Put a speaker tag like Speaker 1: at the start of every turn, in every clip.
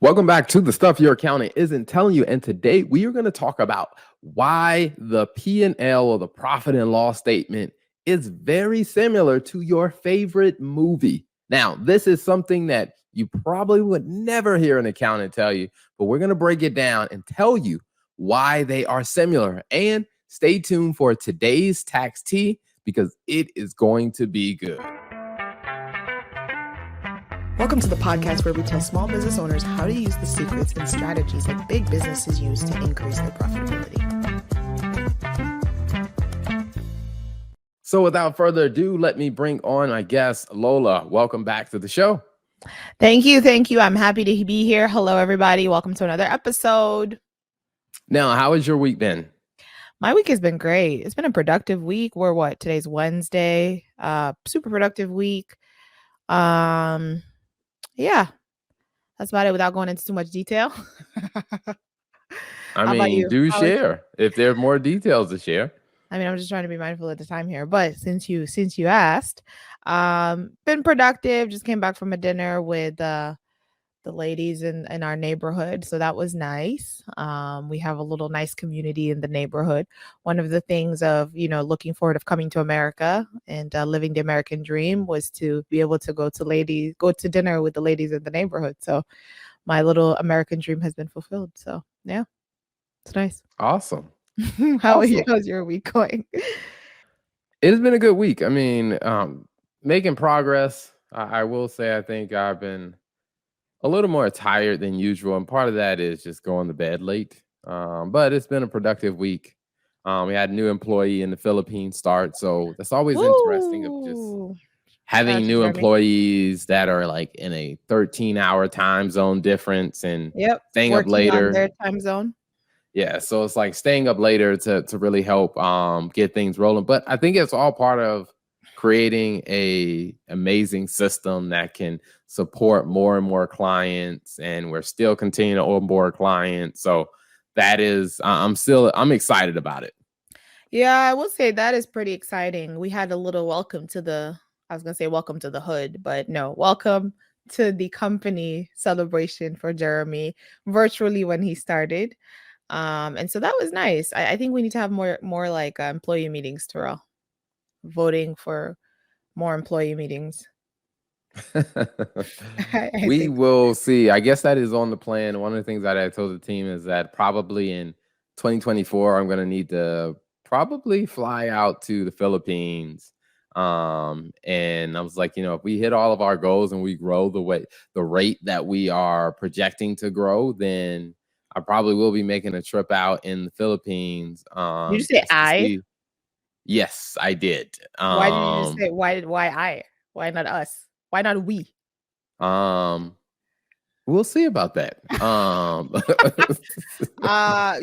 Speaker 1: Welcome back to the stuff your accountant isn't telling you. And today we are going to talk about why the P&L or the profit and loss statement is very similar to your favorite movie. Now, this is something that you probably would never hear an accountant tell you, but we're going to break it down and tell you why they are similar. And stay tuned for today's tax tea because it is going to be good.
Speaker 2: Welcome to the podcast where we tell small business owners how to use the secrets and strategies that big businesses use to increase their profitability.
Speaker 1: So without further ado, let me bring on my guest, Lola. Welcome back to the show.
Speaker 2: Thank you. I'm happy to be here. Hello, everybody. Welcome to another episode.
Speaker 1: Now, how has your week been?
Speaker 2: My week has been great. It's been a productive week. Today's Wednesday. Super productive week. Yeah, that's about it without going into too much detail.
Speaker 1: I mean, do share if there are more details to share.
Speaker 2: I mean, I'm just trying to be mindful of the time here, but since you asked, been productive. Just came back from a dinner with the ladies in our neighborhood, so that was nice. We have a little nice community in the neighborhood. One of the things of looking forward of coming to America and living the American dream was to be able to go to dinner with the ladies in the neighborhood. So my little American dream has been fulfilled. So yeah, it's nice.
Speaker 1: Awesome.
Speaker 2: How's your week going?
Speaker 1: It has been a good week. I mean, making progress. I will say I think I've been a little more tired than usual, and part of that is just going to bed late. But it's been a productive week. We had a new employee in the Philippines start, so that's always interesting of just having new employees that are like in a 13-hour time zone difference and staying up later.
Speaker 2: On their time zone.
Speaker 1: Yeah, so it's like staying up later to really help get things rolling. But I think it's all part of creating a amazing system that can support more and more clients, and we're still continuing to onboard clients. So that is, I'm excited about it.
Speaker 2: Yeah, I will say that is pretty exciting. We had a little welcome to the hood, but no, welcome to the company celebration for Jeremy virtually when he started. And so that was nice. I think we need to have more like employee meetings, Terrell. Voting for more employee meetings.
Speaker 1: We will see. I guess that is on the plan. One of the things that I told the team is that probably in 2024, I'm going to need to probably fly out to the Philippines. And I was like, if we hit all of our goals and we grow the rate that we are projecting to grow, then I probably will be making a trip out in the Philippines.
Speaker 2: Did you say I?
Speaker 1: Yes, I did.
Speaker 2: Why did you just say why I? Why not us? Why not we?
Speaker 1: We'll see about that.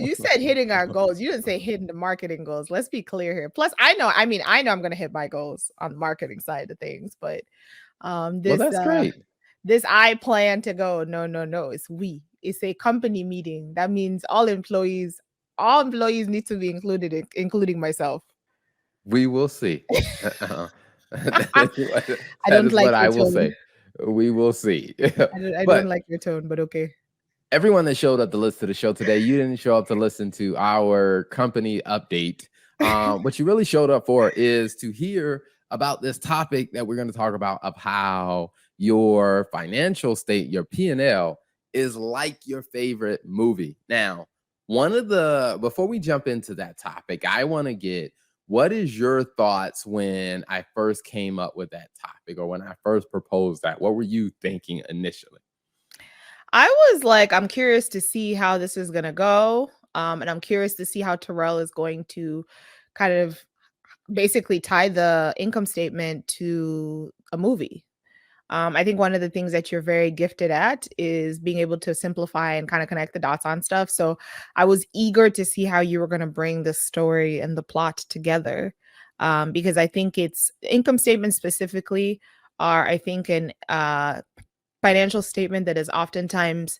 Speaker 2: You said hitting our goals. You didn't say hitting the marketing goals. Let's be clear here. Plus, I know I'm going to hit my goals on the marketing side of things, but
Speaker 1: that's great.
Speaker 2: This I plan to go. No. It's we. It's a company meeting. That means all employees need to be included, including myself.
Speaker 1: We will see.
Speaker 2: I don't like what I will say.
Speaker 1: We will see.
Speaker 2: I don't like your tone, but okay.
Speaker 1: Everyone that showed up to listen to the show today, you didn't show up to listen to our company update. What you really showed up for is to hear about this topic that we're going to talk about, of how your financial state, your P&L, is like your favorite movie. Now, before we jump into that topic, I want to get, what is your thoughts when I first came up with that topic, or when I first proposed that? What were you thinking initially?
Speaker 2: I was like, I'm curious to see how this is going to go. And I'm curious to see how Terrell is going to kind of basically tie the income statement to a movie. I think one of the things that you're very gifted at is being able to simplify and kind of connect the dots on stuff. So I was eager to see how you were going to bring the story and the plot together, because I think it's income statements specifically are, I think, an financial statement that is oftentimes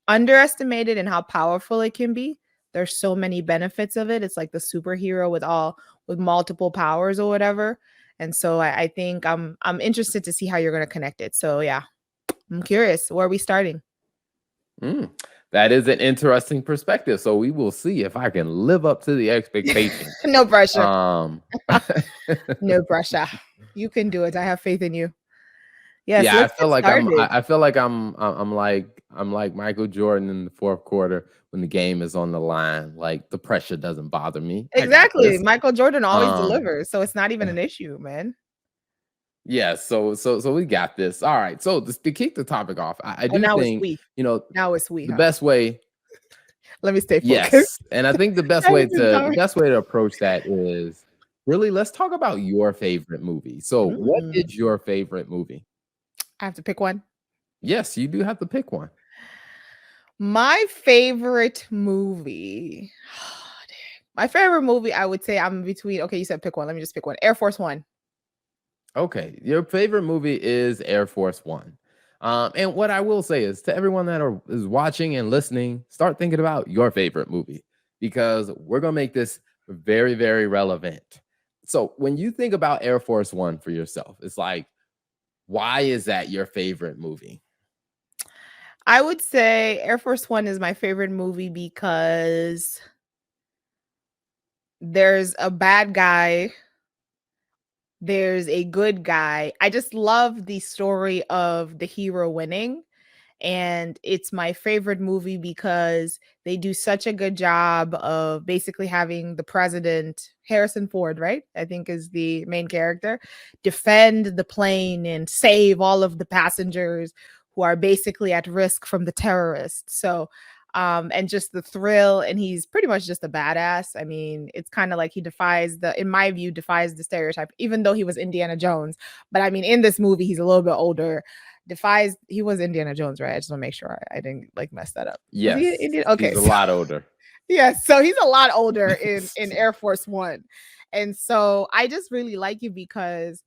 Speaker 2: underestimated in how powerful it can be. There's so many benefits of it. It's like the superhero with multiple powers or whatever. And so I think I'm interested to see how you're going to connect it. So yeah, I'm curious. Where are we starting?
Speaker 1: Mm, that is an interesting perspective. So we will see if I can live up to the expectation.
Speaker 2: No pressure.
Speaker 1: Um,
Speaker 2: No pressure. You can do it. I have faith in you. Yes,
Speaker 1: yeah, I
Speaker 2: let's
Speaker 1: feel
Speaker 2: get
Speaker 1: like
Speaker 2: started.
Speaker 1: I feel like I'm like Michael Jordan in the fourth quarter when the game is on the line. Like the pressure doesn't bother me. I got
Speaker 2: Exactly.
Speaker 1: this.
Speaker 2: Michael Jordan always
Speaker 1: Um,
Speaker 2: delivers, so it's not even an issue, man.
Speaker 1: yeah, so we got this. All right. So to kick the topic off, I
Speaker 2: Oh,
Speaker 1: do
Speaker 2: now it's
Speaker 1: think,
Speaker 2: we.
Speaker 1: you know,
Speaker 2: Now it's we,
Speaker 1: the
Speaker 2: huh?
Speaker 1: best way,
Speaker 2: Let me stay focused.
Speaker 1: yes. And I think the best way to approach that is really let's talk about your favorite movie. So what
Speaker 2: Mm,
Speaker 1: is your favorite movie?
Speaker 2: I have to pick one.
Speaker 1: Yes, you do have to pick one.
Speaker 2: My favorite movie. Dang. My favorite movie, I would say I'm between. Okay, you said pick one. Let me just pick one. Air Force One.
Speaker 1: Okay, your favorite movie is Air Force One. And what I will say is to everyone is watching and listening, start thinking about your favorite movie because we're gonna make this very, very relevant. So when you think about Air Force One for yourself, it's like, why is that your favorite movie?
Speaker 2: I would say Air Force One is my favorite movie because there's a bad guy, there's a good guy. I just love the story of the hero winning. And it's my favorite movie because they do such a good job of basically having the president, Harrison Ford, right? I think is the main character, defend the plane and save all of the passengers who are basically at risk from the terrorists. So, and just the thrill, and he's pretty much just a badass. I mean, it's kind of like he defies in my view, defies the stereotype, even though he was Indiana Jones. But I mean, in this movie, he's a little bit older. Defies, he was Indiana Jones, right? I just want to make sure I didn't like mess that up. Was he
Speaker 1: Yes,
Speaker 2: Indiana? Okay,
Speaker 1: he's a
Speaker 2: so
Speaker 1: lot older.
Speaker 2: yeah, so he's a lot older in Air Force One, and so I just really like it because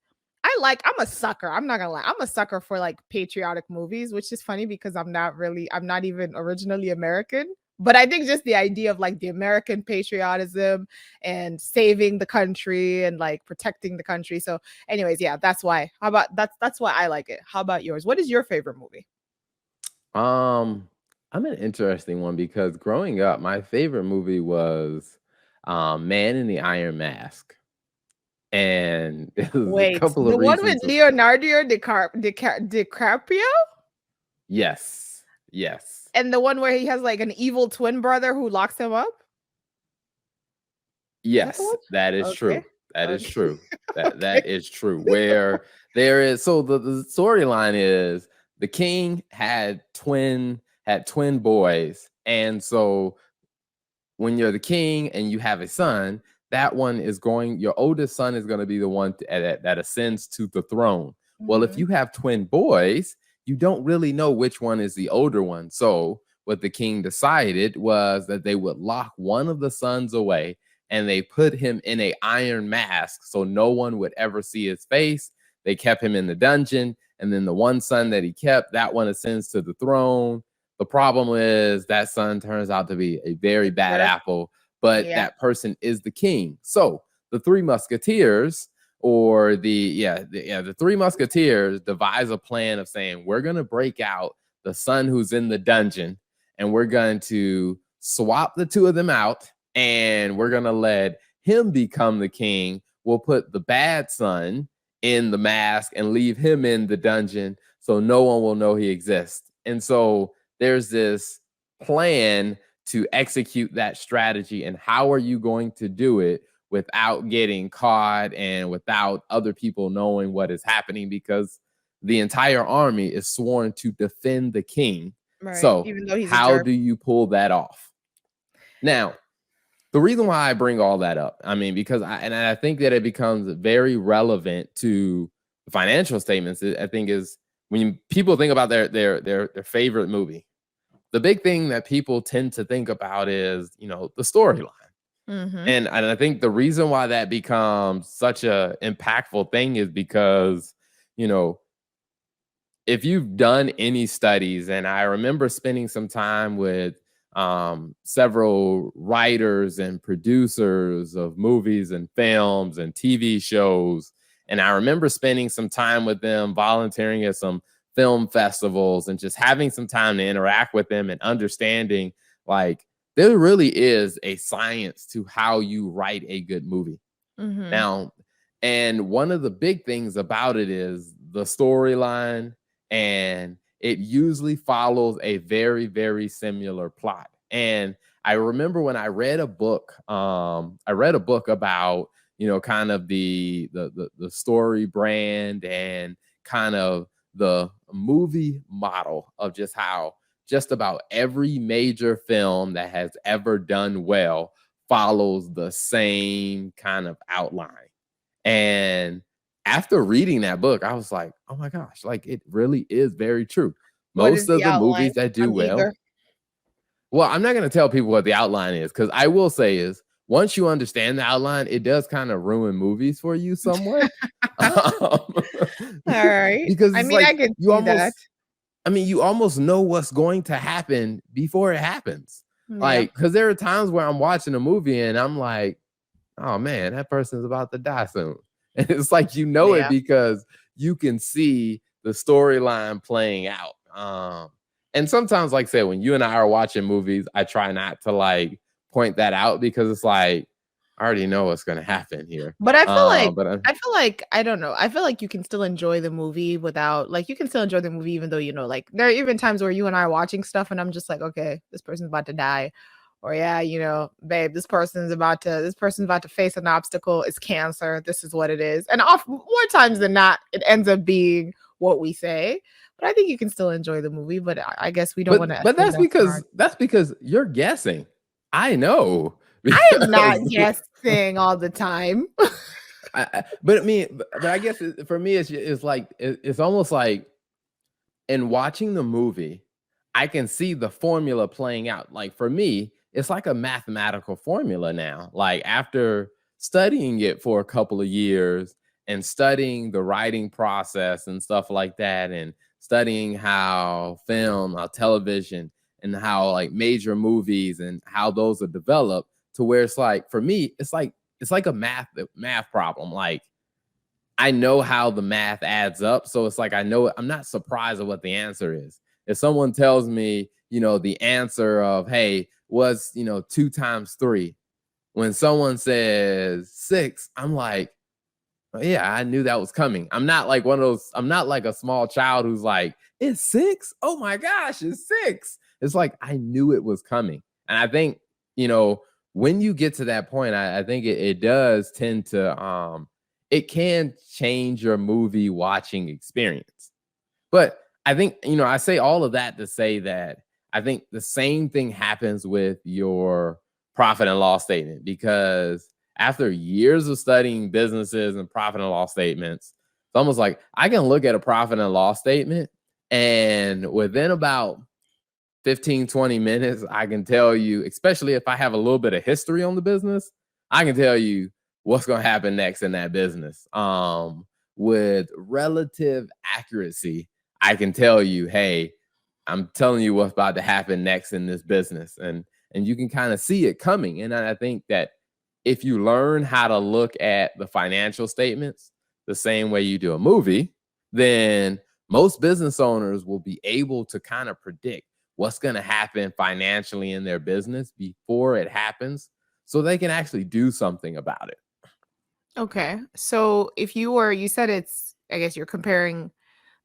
Speaker 2: I'm a sucker. I'm not gonna lie, I'm a sucker for like patriotic movies, which is funny because I'm not even originally American. But I think just the idea of like the American patriotism and saving the country and like protecting the country. So, anyways, yeah, that's why. How about that's why I like it. How about yours? What is your favorite movie?
Speaker 1: Um, I'm an interesting one because growing up, my favorite movie was Man in the Iron Mask. And there's a
Speaker 2: Wait,
Speaker 1: couple
Speaker 2: the
Speaker 1: of
Speaker 2: one with
Speaker 1: reasons.
Speaker 2: Leonardo DiCaprio?
Speaker 1: Yes. Yes.
Speaker 2: And the one where he has like an evil twin brother who locks him up? Is that the
Speaker 1: Yes, that is
Speaker 2: one? Okay.
Speaker 1: true. That is
Speaker 2: Okay.
Speaker 1: true.
Speaker 2: Okay.
Speaker 1: That is true. Where there is so the storyline is the king had twin boys. And so when you're the king and you have a son, that one is going, your oldest son is going to be the one that ascends to the throne. Well, if
Speaker 2: Mhm.
Speaker 1: you have twin boys, you don't really know which one is the older one. So, what the king decided was that they would lock one of the sons away and they put him in a iron mask so no one would ever see his face. They kept him in the dungeon. And then the one son that he kept, that one ascends to the throne. The problem is that son turns out to be a very
Speaker 2: A
Speaker 1: bad
Speaker 2: jerk.
Speaker 1: apple, but
Speaker 2: Yeah.
Speaker 1: that person is the king. So the Three Musketeers, or the Three Musketeers, devise a plan of saying we're gonna break out the son who's in the dungeon, and we're going to swap the two of them out, and we're gonna let him become the king. We'll put the bad son in the mask and leave him in the dungeon so no one will know he exists. And so there's this plan to execute that strategy. And how are you going to do it without getting caught and without other people knowing what is happening? Because the entire army is sworn to defend the king.
Speaker 2: Right.
Speaker 1: So,
Speaker 2: Even though he's a
Speaker 1: how
Speaker 2: jerk.
Speaker 1: do you pull that off? Now, the reason why I bring all that up, I mean, because I think that it becomes very relevant to the financial statements. I think is when people think about their favorite movie, the big thing that people tend to think about is, the storyline.
Speaker 2: Mhm.
Speaker 1: And I think the reason why that becomes such a impactful thing is because, you know, if you've done any studies, and I remember spending some time with several writers and producers of movies and films and TV shows, and I remember spending some time with them volunteering at some film festivals and just having some time to interact with them and understanding like there really is a science to how you write a good movie.
Speaker 2: Mm-hmm.
Speaker 1: Now, and one of the big things about it is the storyline, and it usually follows a very, very similar plot. And I remember when I read a book about, kind of the story brand and kind of the movie model of just how just about every major film that has ever done well follows the same kind of outline. And after reading that book, I was like, oh my gosh, like it really is very true.
Speaker 2: What is
Speaker 1: Most
Speaker 2: the
Speaker 1: of the
Speaker 2: outline?
Speaker 1: movies that do
Speaker 2: I'm
Speaker 1: well,
Speaker 2: eager.
Speaker 1: well, I'm not going to tell people what the outline is because I will say is once you understand the outline, it does kind of ruin movies for you somewhat. Um,
Speaker 2: All right.
Speaker 1: because
Speaker 2: I
Speaker 1: it's
Speaker 2: mean, I
Speaker 1: like
Speaker 2: can see that.
Speaker 1: you almost know what's going to happen before it happens.
Speaker 2: Yeah.
Speaker 1: Like, because there are times where I'm watching a movie and I'm like, oh man, that person's about to die soon. And it's like, it
Speaker 2: Yeah.
Speaker 1: because you can see the storyline playing out. And sometimes, like I said, when you and I are watching movies, I try not to like point that out because it's like, I already know what's going to happen here.
Speaker 2: But I feel like
Speaker 1: But
Speaker 2: I don't know. I feel like you can still enjoy the movie without like you can still enjoy the movie even though like there are even times where you and I are watching stuff and I'm just like, okay, this person's about to die. Or yeah, babe, this person's about to face an obstacle. It's cancer. This is what it is. And more times than not, it ends up being what we say. But I think you can still enjoy the movie. But I guess we don't want to.
Speaker 1: but that's because you're guessing. I know
Speaker 2: I am not
Speaker 1: because
Speaker 2: guessing all the time.
Speaker 1: but I mean, but I guess for me, it's like it's almost like in watching the movie, I can see the formula playing out. Like for me, it's like a mathematical formula now. Like after studying it for a couple of years and studying the writing process and stuff like that, and studying how film, how television, and how like major movies and how those are developed to where it's like for me, it's like a math problem. Like I know how the math adds up. So it's like I know I'm not surprised at what the answer is. If someone tells me, the answer of, hey, was, 2 times 3, when someone says 6, I'm like, oh, yeah, I knew that was coming. I'm not like I'm not like a small child who's like, it's 6. Oh my gosh, it's 6. It's like I knew it was coming. And I think, when you get to that point, I think it does tend to it can change your movie watching experience. But I think, I say all of that to say that I think the same thing happens with your profit and loss statement because after years of studying businesses and profit and loss statements, it's almost like I can look at a profit and loss statement and within about 15, 20 minutes, I can tell you, especially if I have a little bit of history on the business, I can tell you what's going to happen next in that business. With relative accuracy, I can tell you, hey, I'm telling you what's about to happen next in this business. And you can kind of see it coming. And I think that if you learn how to look at the financial statements the same way you do a movie, then most business owners will be able to kind of predict what's going to happen financially in their business before it happens so they can actually do something about it.
Speaker 2: Okay. So if you said I guess you're comparing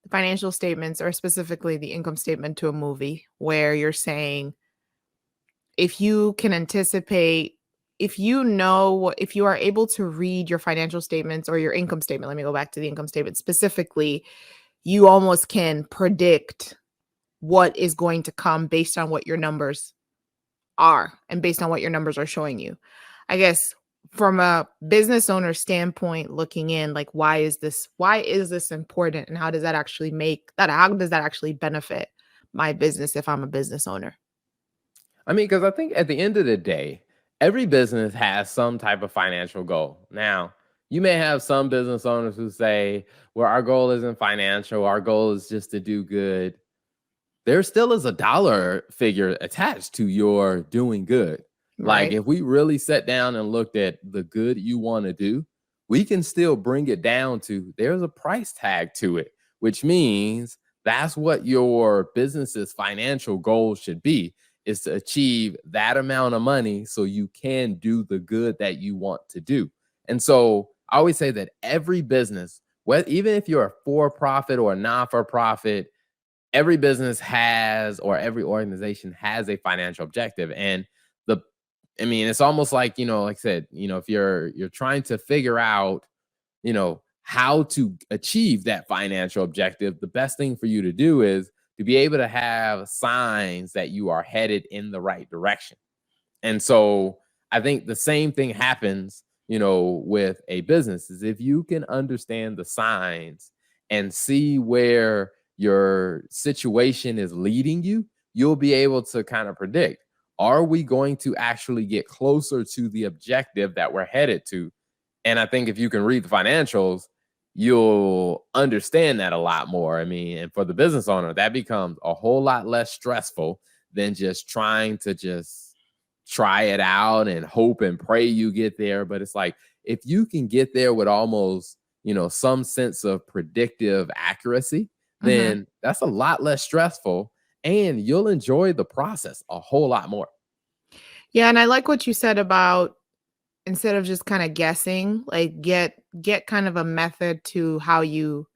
Speaker 2: the financial statements or specifically the income statement to a movie where you're saying if you can anticipate, if you are able to read your financial statements or your income statement, let me go back to the income statement specifically, you almost can predict what is going to come based on what your numbers are and based on what your numbers are showing you. I guess from a business owner standpoint looking in, like why is this important and how does that actually benefit my business if I'm a business owner?
Speaker 1: I mean, because I think at the end of the day, every business has some type of financial goal. Now, you may have some business owners who say, well, our goal isn't financial, our goal is just to do good. There still is a dollar figure attached to your doing good. Like
Speaker 2: Right.
Speaker 1: if we really sat down and looked at the good you want to do, we can still bring it down to there's a price tag to it, which means That's what your business's financial goal should be, is to achieve that amount of money so you can do the good that you want to do. And so I always say that every business, even if you're a for-profit or a non-for-profit, every business has, or every organization has, a financial objective. And the I mean, it's almost like, like I said, if you're trying to figure out, how to achieve that financial objective, the best thing for you to do is to be able to have signs that you are headed in the right direction. And so I think the same thing happens, with a business, is if you can understand the signs and see where your situation is leading you, you'll be able to kind of predict, are we going to actually get closer to the objective that we're headed to? And I think if you can read the financials, you'll understand that a lot more. I mean, and for the business owner, that becomes a whole lot less stressful than just trying to just try it out and hope and pray you get there. But it's like, if you can get there with almost, some sense of predictive accuracy, then that's a lot less stressful and you'll enjoy the process a whole lot more.
Speaker 2: Yeah, and I like what you said about, instead of just kind of guessing, like get kind of a method to how you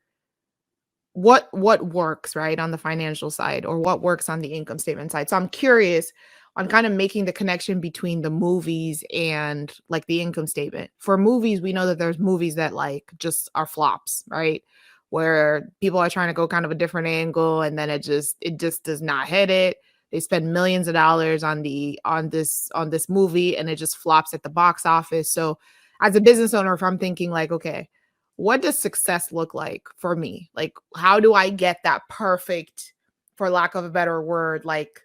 Speaker 2: what works, right, on the financial side, or what works on the income statement side. So I'm curious on kind of making the connection between the movies and like the income statement. For movies, we know that there's movies that like just are flops, right? Where people are trying to go kind of a different angle and then it just does not hit it. They spend millions of dollars on this movie and it just flops at the box office. So as a business owner, if I'm thinking like, okay, what does success look like for me? Like, how do I get that perfect, for lack of a better word, like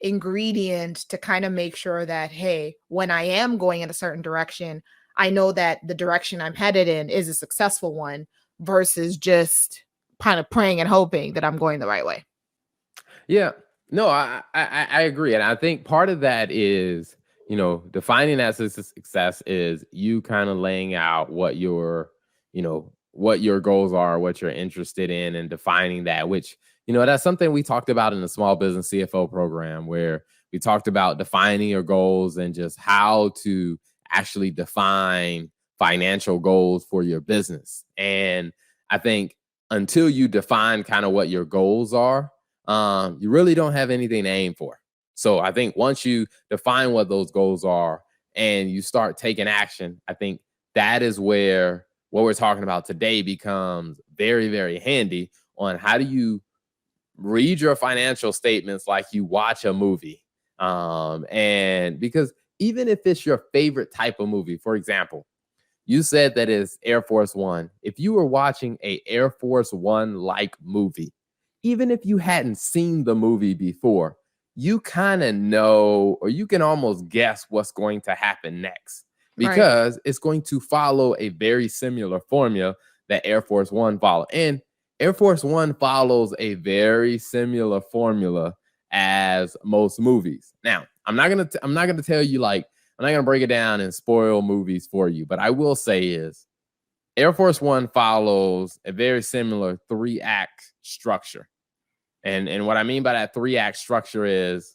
Speaker 2: ingredient to kind of make sure that, hey, when I am going in a certain direction, I know that the direction I'm headed in is a successful one versus just kind of praying and hoping that I'm going the right way.
Speaker 1: Yeah, no, I agree, and I think part of that is, defining that as a success is you kind of laying out what your goals are, what you're interested in, and defining that. Which, that's something we talked about in the small business CFO program, where we talked about defining your goals and just how to actually define financial goals for your business. And I think until you define kind of what your goals are, you really don't have anything to aim for. So I think once you define what those goals are and you start taking action, I think that is where what we're talking about today becomes very, very handy on how do you read your financial statements like you watch a movie. And because even if it's your favorite type of movie, for example, you said that it's Air Force One. If you were watching a Air Force One like movie, even if you hadn't seen the movie before, you kind of know, or you can almost guess what's going to happen next,
Speaker 2: Right.
Speaker 1: because it's going to follow a very similar formula that Air Force One followed. And Air Force One follows a very similar formula as most movies. Now, I'm not gonna tell you, like, I'm not gonna break it down and spoil movies for you, but I will say is Air Force One follows a very similar 3-act structure. And what I mean by that 3-act structure is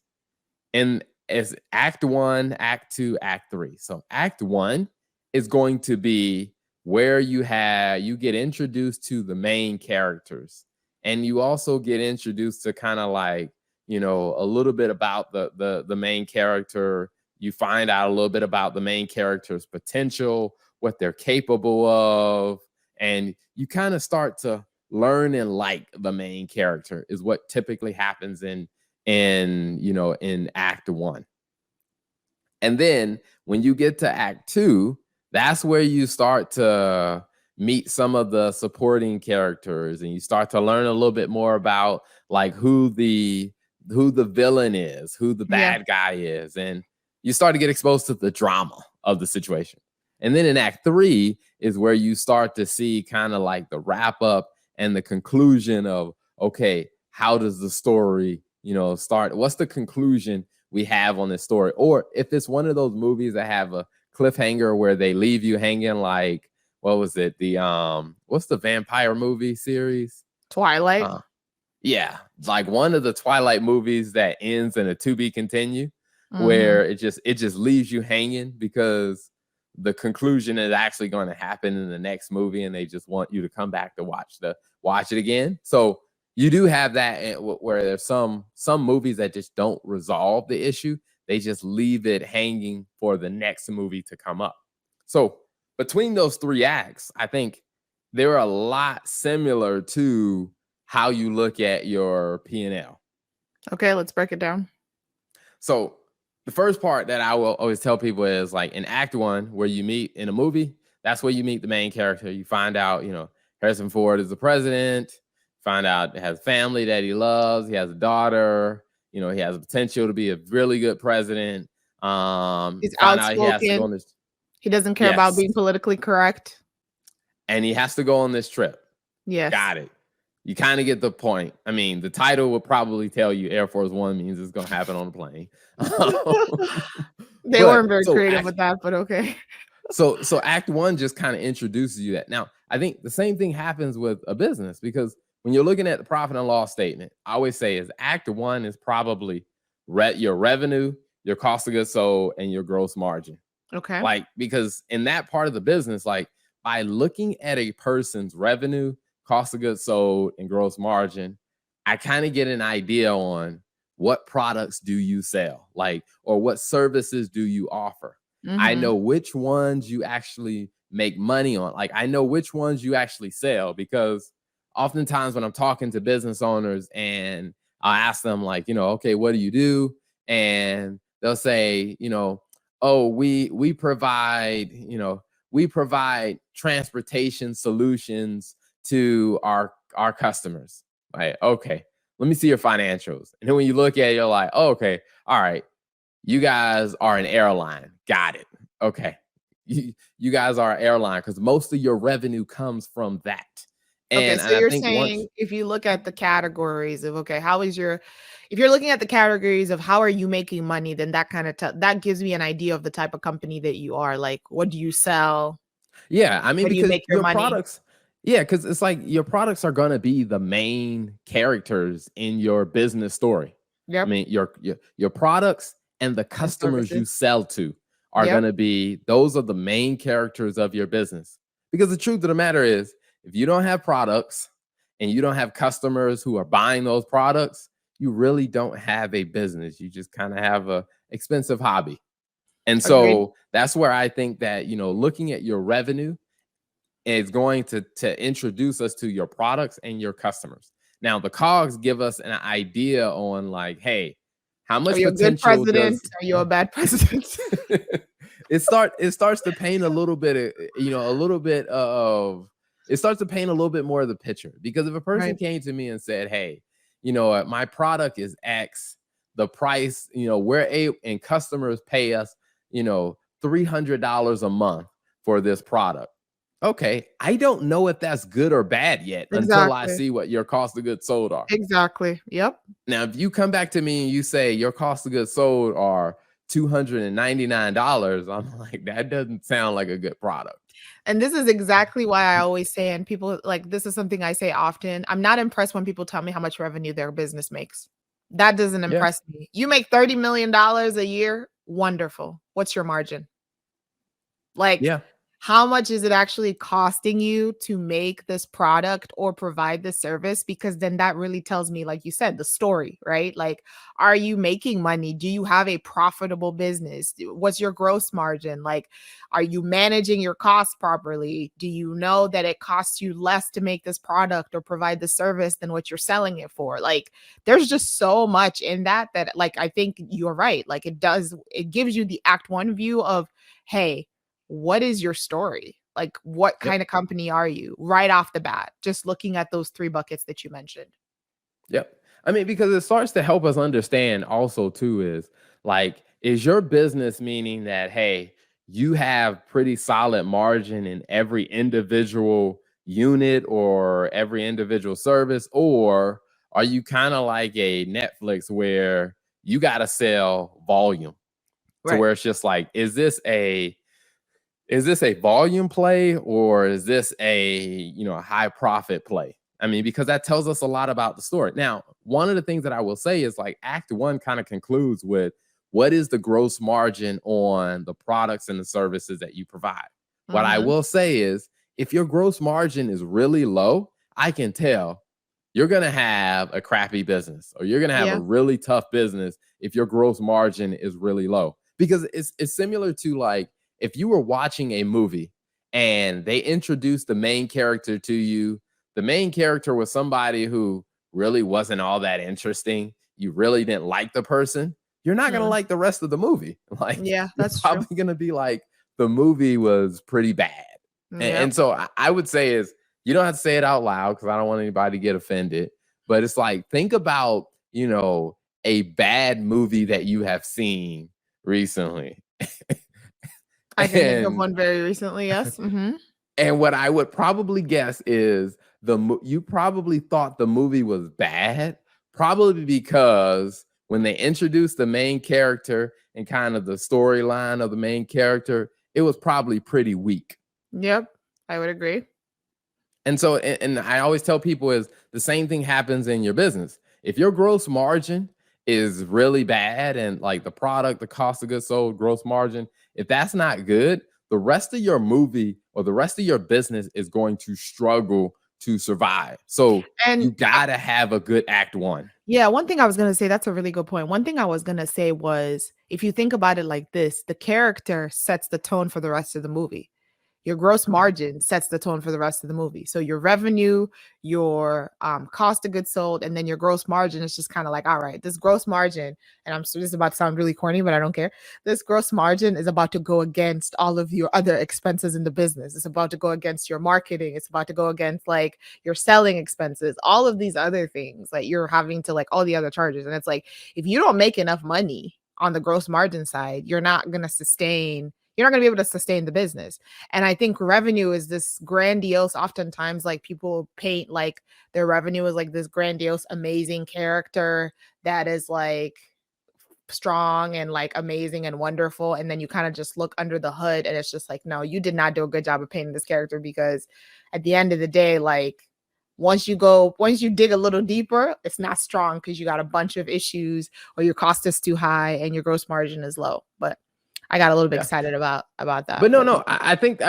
Speaker 1: Act 1, Act 2, Act 3. So Act 1 is going to be where you get introduced to the main characters, and you also get introduced to kind of like, a little bit about the main character. You find out a little bit about the main character's potential, what they're capable of, and you kind of start to learn and like the main character, is what typically happens in Act 1. And then when you get to Act 2, that's where you start to meet some of the supporting characters, and you start to learn a little bit more about like who the villain is, who the
Speaker 2: Yeah.
Speaker 1: bad guy is, and you start to get exposed to the drama of the situation. And then in Act 3 is where you start to see kind of like the wrap up and the conclusion of, okay, how does the story, start? What's the conclusion we have on this story? Or if it's one of those movies that have a cliffhanger where they leave you hanging, like, what was it? What's the vampire movie series?
Speaker 2: Twilight.
Speaker 1: Yeah, like one of the Twilight movies that ends in a to be continue,
Speaker 2: Hmm.
Speaker 1: where it just leaves you hanging because the conclusion is actually going to happen in the next movie, and they just want you to come back to watch it again. So you do have that where there's some movies that just don't resolve the issue; they just leave it hanging for the next movie to come up. So between those three acts, I think they're a lot similar to how you look at your P&L.
Speaker 2: Okay, let's break it down.
Speaker 1: So the first part that I will always tell people is like in act one, where you meet in a movie, that's where you meet the main character. You find out, Harrison Ford is the president, find out he has a family that he loves, he has a daughter, he has the potential to be a really good president.
Speaker 2: He's
Speaker 1: Find out he has to go
Speaker 2: outspoken.
Speaker 1: on this,
Speaker 2: He doesn't care about
Speaker 1: yes,
Speaker 2: being politically correct.
Speaker 1: and he has to go on this trip.
Speaker 2: Yes.
Speaker 1: Got it. You kind of get the point. I mean, the title would probably tell you Air Force One means it's going to happen on a plane.
Speaker 2: They
Speaker 1: but
Speaker 2: weren't very
Speaker 1: so
Speaker 2: creative
Speaker 1: act,
Speaker 2: with that, but okay.
Speaker 1: so act one just kind of introduces you that. Now, I think the same thing happens with a business, because when you're looking at the profit and loss statement, I always say is act one is probably your revenue, your cost of goods sold, and your gross margin.
Speaker 2: Okay.
Speaker 1: Like, because in that part of the business, like by looking at a person's revenue, cost of goods sold, and gross margin, I kind of get an idea on what products do you sell, like, or what services do you offer. I
Speaker 2: Hmm.
Speaker 1: know which ones you actually make money on. Like, I know which ones you actually sell, because oftentimes when I'm talking to business owners and I ask them, like, okay, what do you do? And they'll say, oh, we provide transportation solutions to our customers. Like, okay, let me see your financials. And then when you look at it, you're like, oh, okay, all right, you guys are an airline. Got it. Okay. You guys are an airline because most of your revenue comes from that.
Speaker 2: Okay,
Speaker 1: And
Speaker 2: so
Speaker 1: I
Speaker 2: you're
Speaker 1: think once,
Speaker 2: saying if you look at the categories of okay, if you're looking at the categories of how are you making money, then that kind of that gives me an idea of the type of company that you are. Like, what do you sell?
Speaker 1: yeah, I mean,
Speaker 2: Where do you
Speaker 1: because
Speaker 2: make your
Speaker 1: your
Speaker 2: money?
Speaker 1: products, yeah, because it's like your products are going to be the main characters in your business story. I
Speaker 2: Yep,
Speaker 1: mean, your products and the
Speaker 2: and
Speaker 1: customers you
Speaker 2: services.
Speaker 1: sell to are going
Speaker 2: Yep.
Speaker 1: to be, those are the main characters of your business. Because the truth of the matter is, if you don't have products and you don't have customers who are buying those products, you really don't have a business. You just kind of have a expensive hobby. And
Speaker 2: Agreed.
Speaker 1: so that's where I think that, looking at your revenue is going to introduce us to your products and your customers. Now, the cogs give us an idea on, like, hey, how
Speaker 2: Are
Speaker 1: much
Speaker 2: you a good
Speaker 1: potential
Speaker 2: president?
Speaker 1: does
Speaker 2: Are you a bad president?
Speaker 1: it starts to paint a little bit of, it starts to paint a little bit more of the picture. Because if a person
Speaker 2: Right.
Speaker 1: came to me and said, hey, my product is X, the price, and customers pay us, $300 a month for this product. Okay, I don't know if that's good or bad yet until I
Speaker 2: Exactly.
Speaker 1: see what your cost of goods sold are.
Speaker 2: Exactly. Yep.
Speaker 1: Now, if you come back to me and you say your cost of goods sold are $299, I'm like, that doesn't sound like a good product.
Speaker 2: And this is exactly why I always say, and people like this is something I say often. I'm not impressed when people tell me how much revenue their business makes. That doesn't
Speaker 1: Yeah,
Speaker 2: impress me. You make $30 million a year. Wonderful. What's your margin? Like,
Speaker 1: yeah,
Speaker 2: how much is it actually costing you to make this product or provide this service? Because then that really tells me, like you said, the story, right? Like, are you making money? Do you have a profitable business? What's your gross margin? Like, are you managing your costs properly? Do you know that it costs you less to make this product or provide the service than what you're selling it for? Like, there's just so much in that, like, I think you're right. Like, it gives you the act one view of, hey, what is your story? Like, what
Speaker 1: yep,
Speaker 2: kind of company are you right off the bat? Just looking at those three buckets that you mentioned.
Speaker 1: yep. I mean, because it starts to help us understand also too is like, is your business meaning that, hey, you have pretty solid margin in every individual unit or every individual service, or are you kind of like a Netflix where you got to sell volume to
Speaker 2: Right.
Speaker 1: where it's just like, is this a volume play or is this a high profit play? I mean, because that tells us a lot about the story. Now, one of the things that I will say is like act one kind of concludes with what is the gross margin on the products and the services that you provide. What I will say is if your gross margin is really low, I can tell you're going to have a crappy business or you're going to have a really tough business if your gross margin is really low. Because it's similar to like if you were watching a movie and they introduced the main character to you, the main character was somebody who really wasn't all that interesting. You really didn't like the person. You're not going to like the rest of the movie. Like,
Speaker 2: Yeah,
Speaker 1: you're
Speaker 2: that's
Speaker 1: probably
Speaker 2: true.
Speaker 1: going to be like, the movie was pretty bad. And so I would say is you don't have to say it out loud because I don't want anybody to get offended. But it's like, think about, you know, a bad movie that you have seen recently.
Speaker 2: I can think of one very recently. Yes.
Speaker 1: And what I would probably guess is you probably thought the movie was bad, probably because when they introduced the main character and kind of the storyline of the main character, it was probably pretty weak.
Speaker 2: Yep, I would agree.
Speaker 1: And so, and I always tell people is the same thing happens in your business. If your gross margin is really bad and like the product, the cost of goods sold, gross margin, if that's not good, the rest of your movie or the rest of your business is going to struggle to survive. So you gotta have a good act one.
Speaker 2: Yeah, one thing I was gonna say, that's a really good point. One thing I was gonna say was, if you think about it like this, the character sets the tone for the rest of the movie. Your gross margin sets the tone for the rest of the movie. So your revenue, your cost of goods sold, and then your gross margin is just kind of like, all right, this gross margin, and this is about to sound really corny, but I don't care. This gross margin is about to go against all of your other expenses in the business. It's about to go against your marketing. It's about to go against like your selling expenses, all of these other things. Like you're having to like all the other charges. And it's like, if you don't make enough money on the gross margin side, you're not going to be able to sustain the business. And I think revenue is this grandiose, oftentimes like people paint like their revenue is like this grandiose, amazing character that is like strong and like amazing and wonderful. And then you kind of just look under the hood and it's just like, no, you did not do a good job of painting this character, because at the end of the day, like once you dig a little deeper, it's not strong because you got a bunch of issues or your cost is too high and your gross margin is low. But I got a little bit excited about that.
Speaker 1: But no, I think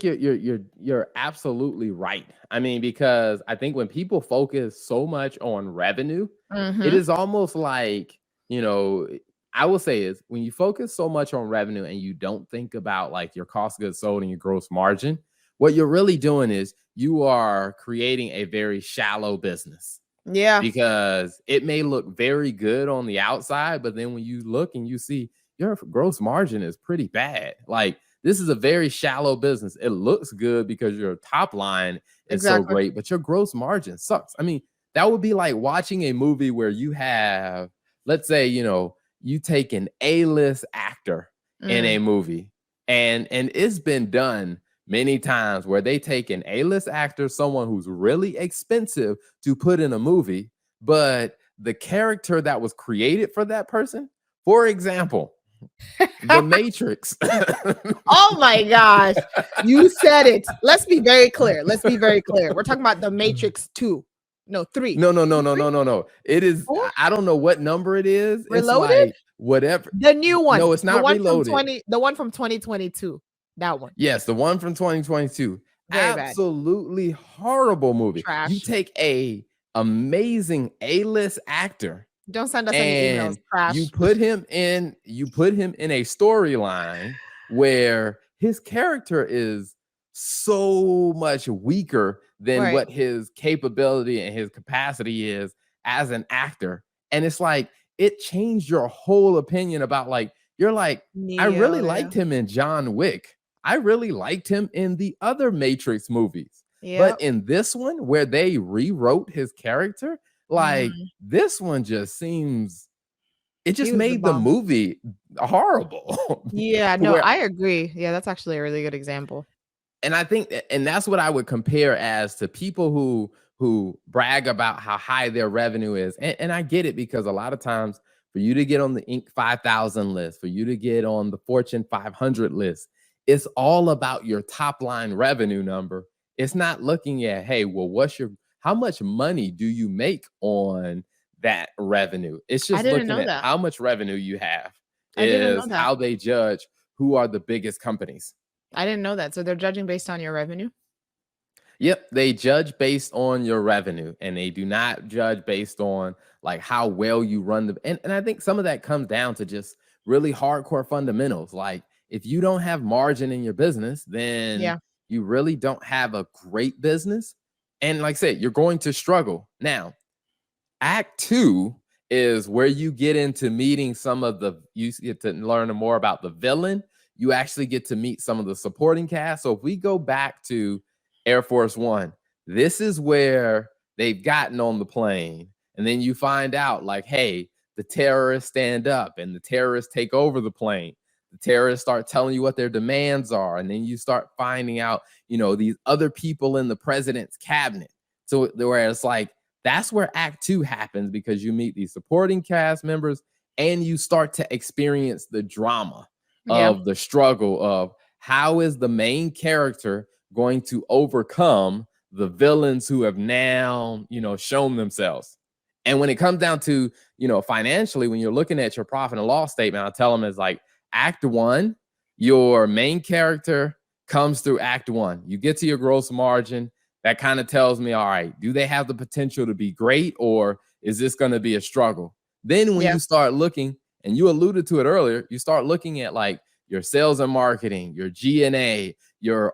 Speaker 1: you're absolutely right. I mean, because I think when people focus so much on revenue, it is almost like, you know, I will say is when you focus so much on revenue and you don't think about like your cost of goods sold and your gross margin, what you're really doing is you are creating a very shallow business.
Speaker 2: Yeah.
Speaker 1: Because it may look very good on the outside, but then when you look and you see your gross margin is pretty bad. Like this is a very shallow business. It looks good because your top line is so great, but your gross margin sucks. I mean, that would be like watching a movie where you have, let's say, you know, you take an A-list actor in a movie, and it's been done many times where they take an A-list actor, someone who's really expensive to put in a movie, but the character that was created for that person, for example, The Matrix.
Speaker 2: Oh my gosh. You said it. Let's be very clear. We're talking about The Matrix 2. No, 3.
Speaker 1: No. It is, 4? I don't know what number it is.
Speaker 2: Reloaded?
Speaker 1: It's like whatever.
Speaker 2: The new one.
Speaker 1: No, it's not Reloaded.
Speaker 2: The one from 2022. That one.
Speaker 1: Yes, the one from 2022.
Speaker 2: Very
Speaker 1: absolutely bad. Horrible movie.
Speaker 2: Trash.
Speaker 1: You take a amazing A-list actor.
Speaker 2: Don't send us any emails. Trash.
Speaker 1: You put him in a storyline where his character is so much weaker than what his capability and his capacity is as an actor. And it's like it changed your whole opinion about like, you're like, I really liked him in John Wick. I really liked him in the other Matrix movies. But in this one, where they rewrote his character, like this one just seems, it just made the movie horrible.
Speaker 2: Yeah, no, I agree. Yeah, that's actually a really good example.
Speaker 1: And I think, and that's what I would compare as to people who brag about how high their revenue is. And I get it, because a lot of times for you to get on the Inc. 5000 list, for you to get on the Fortune 500 list, it's all about your top line revenue number. It's not looking at, hey, well, what's your, how much money do you make on that revenue? It's
Speaker 2: I
Speaker 1: just
Speaker 2: didn't
Speaker 1: looking
Speaker 2: know
Speaker 1: at
Speaker 2: that.
Speaker 1: how much revenue you have
Speaker 2: I didn't know
Speaker 1: is
Speaker 2: that.
Speaker 1: how they judge who are the biggest companies.
Speaker 2: I didn't know that. So they're judging based on your revenue?
Speaker 1: Yep, they judge based on your revenue and they do not judge based on like how well you run the and I think some of that comes down to just really hardcore fundamentals. Like if you don't have margin in your business, then
Speaker 2: Yeah.
Speaker 1: you really don't have a great business. And like I said, you're going to struggle. Now, Act two is where you get into meeting some of the you get to learn more about the villain. You actually get to meet some of the supporting cast. So if we go back to Air Force One, this is where they've gotten on the plane, and then you find out like, hey, the terrorists stand up and the terrorists take over the plane. The terrorists start telling you what their demands are, and then you start finding out, these other people in the president's cabinet. So where it's like that's where Act Two happens because you meet these supporting cast members and you start to experience the drama
Speaker 2: Yeah.
Speaker 1: of the struggle of how is the main character going to overcome the villains who have now, shown themselves. And when it comes down to, financially, when you're looking at your profit and loss statement, I'll tell them it's like Act One, your main character comes through Act One. You get to your gross margin, that kind of tells me, all right, do they have the potential to be great or is this going to be a struggle? Then when
Speaker 2: Yeah.
Speaker 1: you start looking, and you alluded to it earlier, you start looking at like your sales and marketing, your G&A,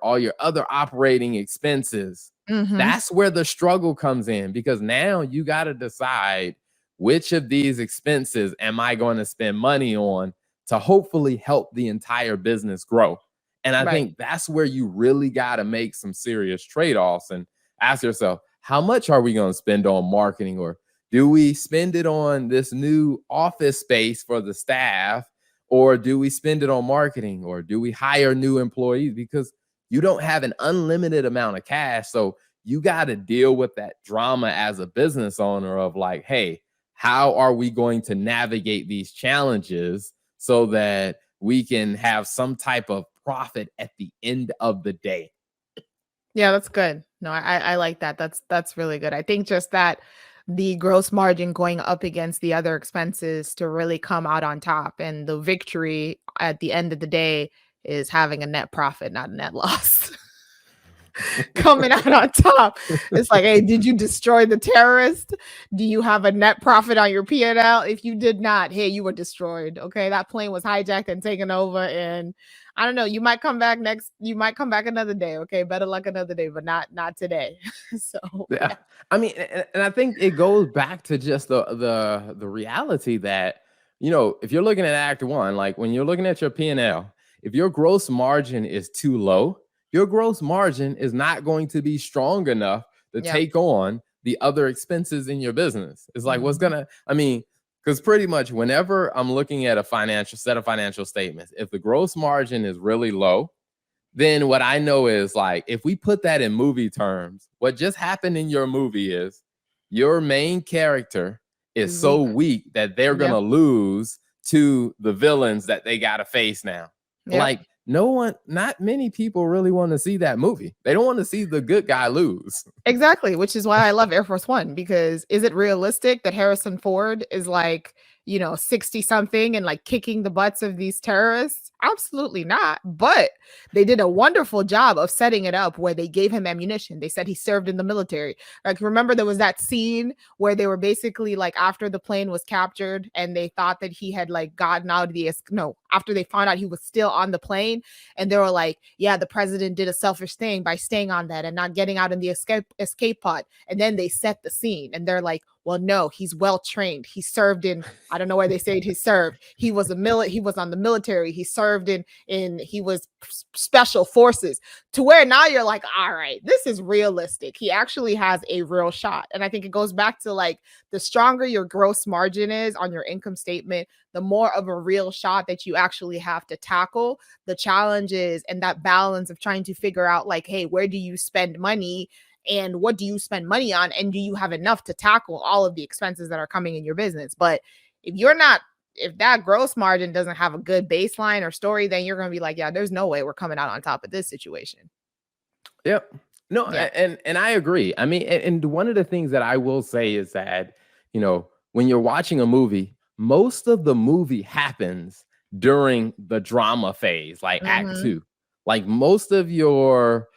Speaker 1: all your other operating expenses.
Speaker 2: Mhm.
Speaker 1: That's where the struggle comes in because now you got to decide which of these expenses am I going to spend money on to hopefully help the entire business grow. And I
Speaker 2: Right.
Speaker 1: think that's where you really got to make some serious trade-offs and ask yourself, how much are we going to spend on marketing? Or do we spend it on this new office space for the staff? Or do we spend it on marketing? Or do we hire new employees? Because you don't have an unlimited amount of cash. So you got to deal with that drama as a business owner of like, hey, how are we going to navigate these challenges so that we can have some type of profit at the end of the day?
Speaker 2: Yeah, that's good. No, I like that. That's really good. I think just that the gross margin going up against the other expenses to really come out on top, and the victory at the end of the day is having a net profit, not a net loss. Coming out on top. It's like, hey, did you destroy the terrorist? Do you have a net profit on your P&L? If you did not, hey, you were destroyed. Okay, that plane was hijacked and taken over, and I don't know. You might come back next. You might come back another day. Okay, better luck another day, but not today. So
Speaker 1: Yeah.
Speaker 2: yeah,
Speaker 1: I mean, and I think it goes back to just the reality that, if you're looking at Act One, like when you're looking at your P&L, if your gross margin is too low, your gross margin is not going to be strong enough to
Speaker 2: yeah,
Speaker 1: take on the other expenses in your business. It's like what's
Speaker 2: mhm,
Speaker 1: gonna, I mean, because pretty much whenever I'm looking at a financial set of financial statements, if the gross margin is really low, then what I know is like, if we put that in movie terms, what just happened in your movie is your main character is
Speaker 2: is
Speaker 1: so
Speaker 2: weak.
Speaker 1: weak that they're going
Speaker 2: Yeah,
Speaker 1: to lose to the villains that they got to face now.
Speaker 2: yeah.
Speaker 1: Like, not many people really want to see that movie. They don't want to see the good guy lose.
Speaker 2: Exactly, which is why I love Air Force One, because is it realistic that Harrison Ford is like, 60 something and like kicking the butts of these terrorists? Absolutely not. But they did a wonderful job of setting it up where they gave him ammunition. They said he served in the military. Like, remember there was that scene where they were basically like, after the plane was captured and they thought that he had like gotten out of no, after they found out he was still on the plane, and they were like, yeah, the president did a selfish thing by staying on that and not getting out in the escape pod. And then they set the scene and they're like, well, no, he's well trained. He served in, I don't know where they said he served. He was he was on the military. He served he was special forces, to where now you're like, all right, this is realistic. He actually has a real shot. And I think it goes back to like, the stronger your gross margin is on your income statement, the more of a real shot that you actually have to tackle the challenges and that balance of trying to figure out like, hey, where do you spend money and what do you spend money on, and do you have enough to tackle all of the expenses that are coming in your business? But if that gross margin doesn't have a good baseline or story, then you're going to be like, yeah, there's no way we're coming out on top of this situation.
Speaker 1: Yep. No,
Speaker 2: Yeah.
Speaker 1: and I agree. I mean, and one of the things that I will say is that, when you're watching a movie, most of the movie happens during the drama phase, like act
Speaker 2: Mhm.
Speaker 1: 2. Like most of your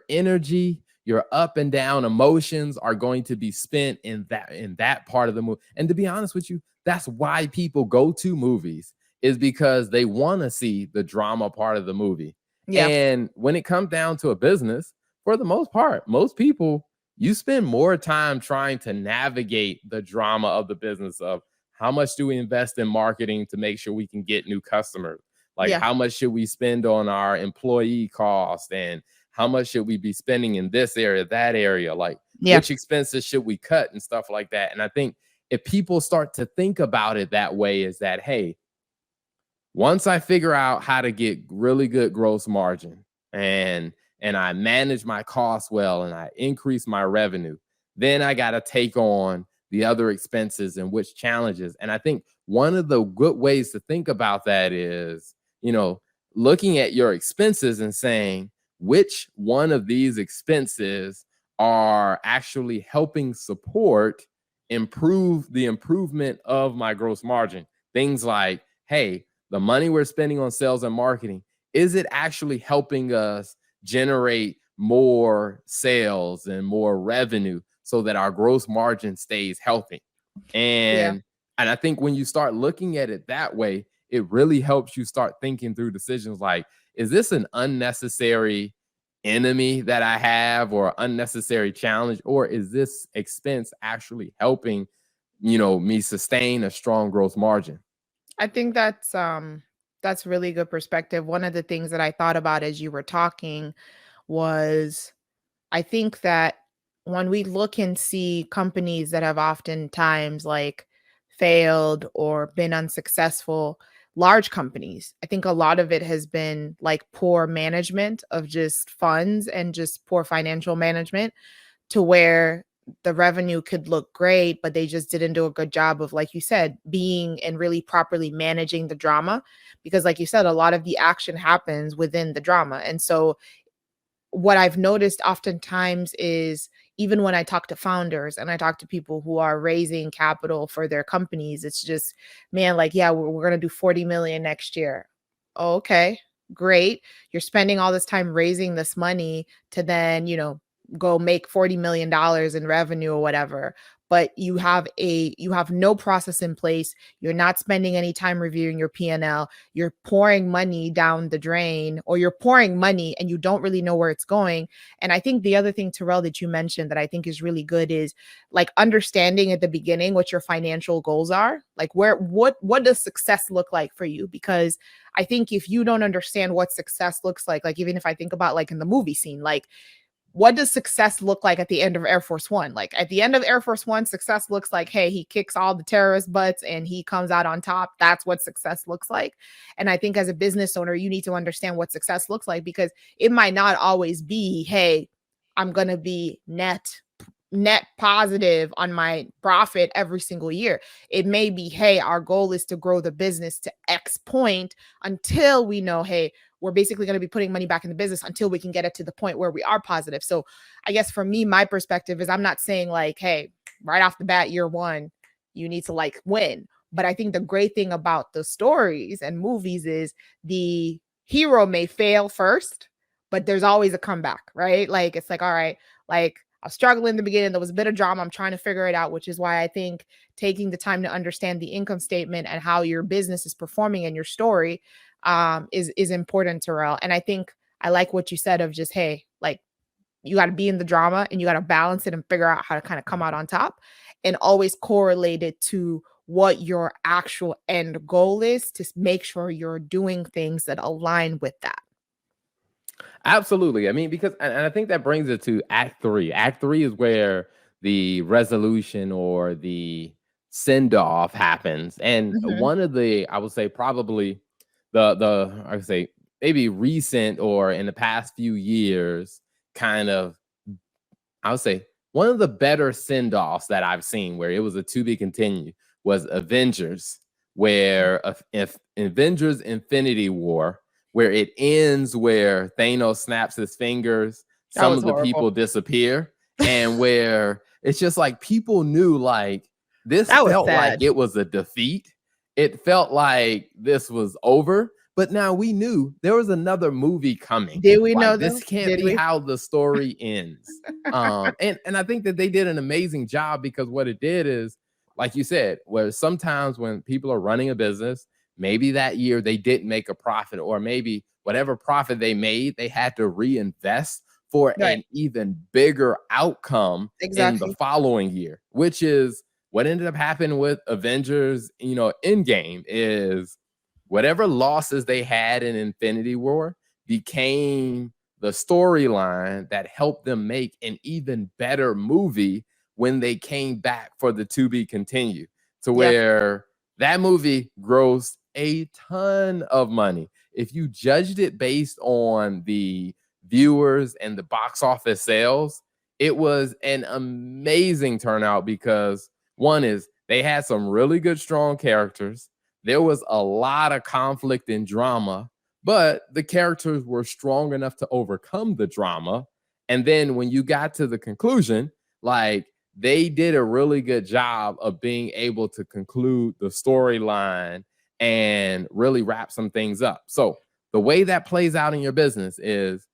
Speaker 1: energy, your up and down emotions are going to be spent in that part of the movie. And to be honest with you, that's why people go to movies, is because they want to see the drama part of the movie.
Speaker 2: Yeah.
Speaker 1: And when it comes down to a business, for the most part, most people, you spend more time trying to navigate the drama of the business of how much do we invest in marketing to make sure we can get new customers? Like,
Speaker 2: Yeah.
Speaker 1: how much should we spend on our employee cost? And how much should we be spending in this area, that area? Like,
Speaker 2: Yeah.
Speaker 1: which expenses should we cut and stuff like that? And I think if people start to think about it that way, is that, hey, once I figure out how to get really good gross margin, and I manage my costs well and I increase my revenue, then I got to take on the other expenses and which challenges. And I think one of the good ways to think about that is, looking at your expenses and saying which one of these expenses are actually helping support improve the improvement of my gross margin. Things like, hey, the money we're spending on sales and marketing, is it actually helping us generate more sales and more revenue so that our gross margin stays healthy?
Speaker 2: Yeah.
Speaker 1: And I think when you start looking at it that way, it really helps you start thinking through decisions like, is this an unnecessary enemy that I have, or unnecessary challenge, or is this expense actually helping, me sustain a strong growth margin?
Speaker 2: I think that's really good perspective. One of the things that I thought about as you were talking was I think that when we look and see companies that have oftentimes like failed or been unsuccessful, large companies, I think a lot of it has been like poor management of just funds and just poor financial management, to where the revenue could look great, but they just didn't do a good job of, like you said, being and really properly managing the drama. Because, like you said, a lot of the action happens within the drama. And so, what I've noticed oftentimes is even when I talk to founders and I talk to people who are raising capital for their companies, it's just, man, like, yeah, we're going to do 40 million next year. Oh, okay, great. You're spending all this time raising this money to then, go make $40 million in revenue or whatever. But you have no process in place. You're not spending any time reviewing your P&L. You're pouring money down the drain, or you're pouring money and you don't really know where it's going. And I think the other thing, Terrell, that you mentioned that I think is really good is like understanding at the beginning what your financial goals are. Like what does success look like for you? Because I think if you don't understand what success looks like even if I think about like in the movie scene, like what does success look like at the end of Air Force One? Like at the end of Air Force One, success looks like, hey, he kicks all the terrorist butts and he comes out on top. That's what success looks like. And I think as a business owner, you need to understand what success looks like, because it might not always be, hey, I'm going to be net positive on my profit every single year. It may be, hey, our goal is to grow the business to X point until we know, hey, we're basically going to be putting money back in the business until we can get it to the point where we are positive. So I guess for me, my perspective is I'm not saying like, hey, right off the bat, year one, you need to like win. But I think the great thing about the stories and movies is the hero may fail first, but there's always a comeback, right? Like it's like, all right, like I was struggling in the beginning. There was a bit of drama. I'm trying to figure it out, which is why I think taking the time to understand the income statement and how your business is performing and your story is important, Terrell. And I think I like what you said of just, hey, like you got to be in the drama and you got to balance it and figure out how to kind of come out on top, and always correlate it to what your actual end goal is to make sure you're doing things that align with that.
Speaker 1: Absolutely. I mean, because and I think that brings it to Act 3. Act 3 is where the resolution or the send off happens. And
Speaker 2: Mhm.
Speaker 1: one of the, I would say, probably I would say maybe recent or in the past few years, kind of, I would say one of the better send offs that I've seen where it was a to be continued was Avengers, where if Avengers Infinity War, where it ends where Thanos snaps his fingers,
Speaker 2: That
Speaker 1: some
Speaker 2: was
Speaker 1: of the
Speaker 2: horrible.
Speaker 1: people disappear, and where it's just like people knew like this
Speaker 2: That was
Speaker 1: felt like
Speaker 2: sad.
Speaker 1: it was a defeat. It felt like this was over, but now we knew there was another movie coming.
Speaker 2: Did we know
Speaker 1: Like this
Speaker 2: though?
Speaker 1: can't
Speaker 2: Did
Speaker 1: be
Speaker 2: we?
Speaker 1: how the story ends. And I think that they did an amazing job, because what it did is, like you said, where sometimes when people are running a business, maybe that year they didn't make a profit, or maybe whatever profit they made, they had to reinvest for
Speaker 2: Right.
Speaker 1: an even bigger outcome in the
Speaker 2: Exactly.
Speaker 1: following year, which is what ended up happening with Avengers, Endgame, is whatever losses they had in Infinity War became the storyline that helped them make an even better movie when they came back for the to be continued, to
Speaker 2: Yeah.
Speaker 1: where that movie grossed a ton of money. If you judged it based on the viewers and the box office sales, it was an amazing turnout, because one is they had some really good, strong characters. There was a lot of conflict and drama, but the characters were strong enough to overcome the drama. And then when you got to the conclusion, like they did a really good job of being able to conclude the storyline and really wrap some things up. So the way that plays out in your business is,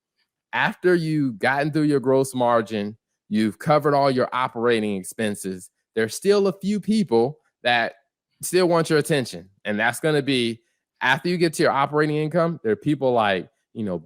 Speaker 1: after you've gotten through your gross margin, you've covered all your operating expenses, there's still a few people that still want your attention. And that's going to be, after you get to your operating income, there are people like,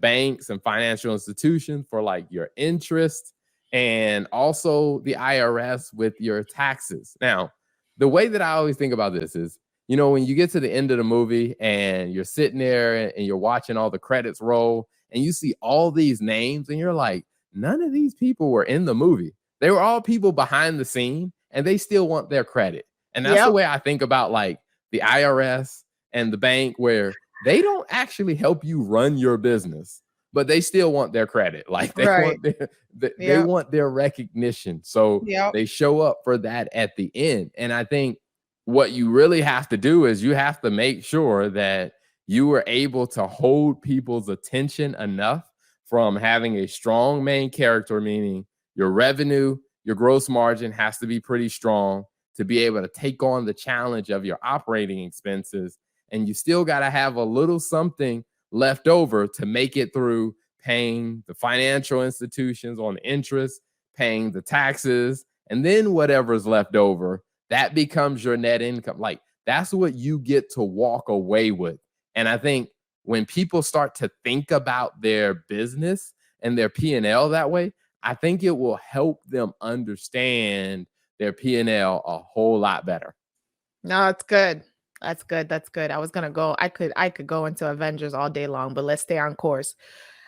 Speaker 1: banks and financial institutions for like your interest, and also the IRS with your taxes. Now, the way that I always think about this is, when you get to the end of the movie and you're sitting there and you're watching all the credits roll, and you see all these names, and you're like, none of these people were in the movie. They were all people behind the scene, and they still want their credit. And that's the
Speaker 2: Yep.
Speaker 1: way I think about like the IRS and the bank, where they don't actually help you run your business, but they still want their credit. Like they
Speaker 2: Right.
Speaker 1: want they
Speaker 2: Yep.
Speaker 1: want their recognition. So
Speaker 2: Yep.
Speaker 1: they show up for that at the end. And I think what you really have to do is you have to make sure that you were able to hold people's attention enough from having a strong main character, meaning your revenue, your gross margin has to be pretty strong to be able to take on the challenge of your operating expenses. And you still got to have a little something left over to make it through paying the financial institutions on interest, paying the taxes, and then whatever's left over, that becomes your net income. Like that's what you get to walk away with. And I think when people start to think about their business and their P&L that way, I think it will help them understand their P&L a whole lot better.
Speaker 2: No, it's good. That's good. That's good. I could go into Avengers all day long, but let's stay on course.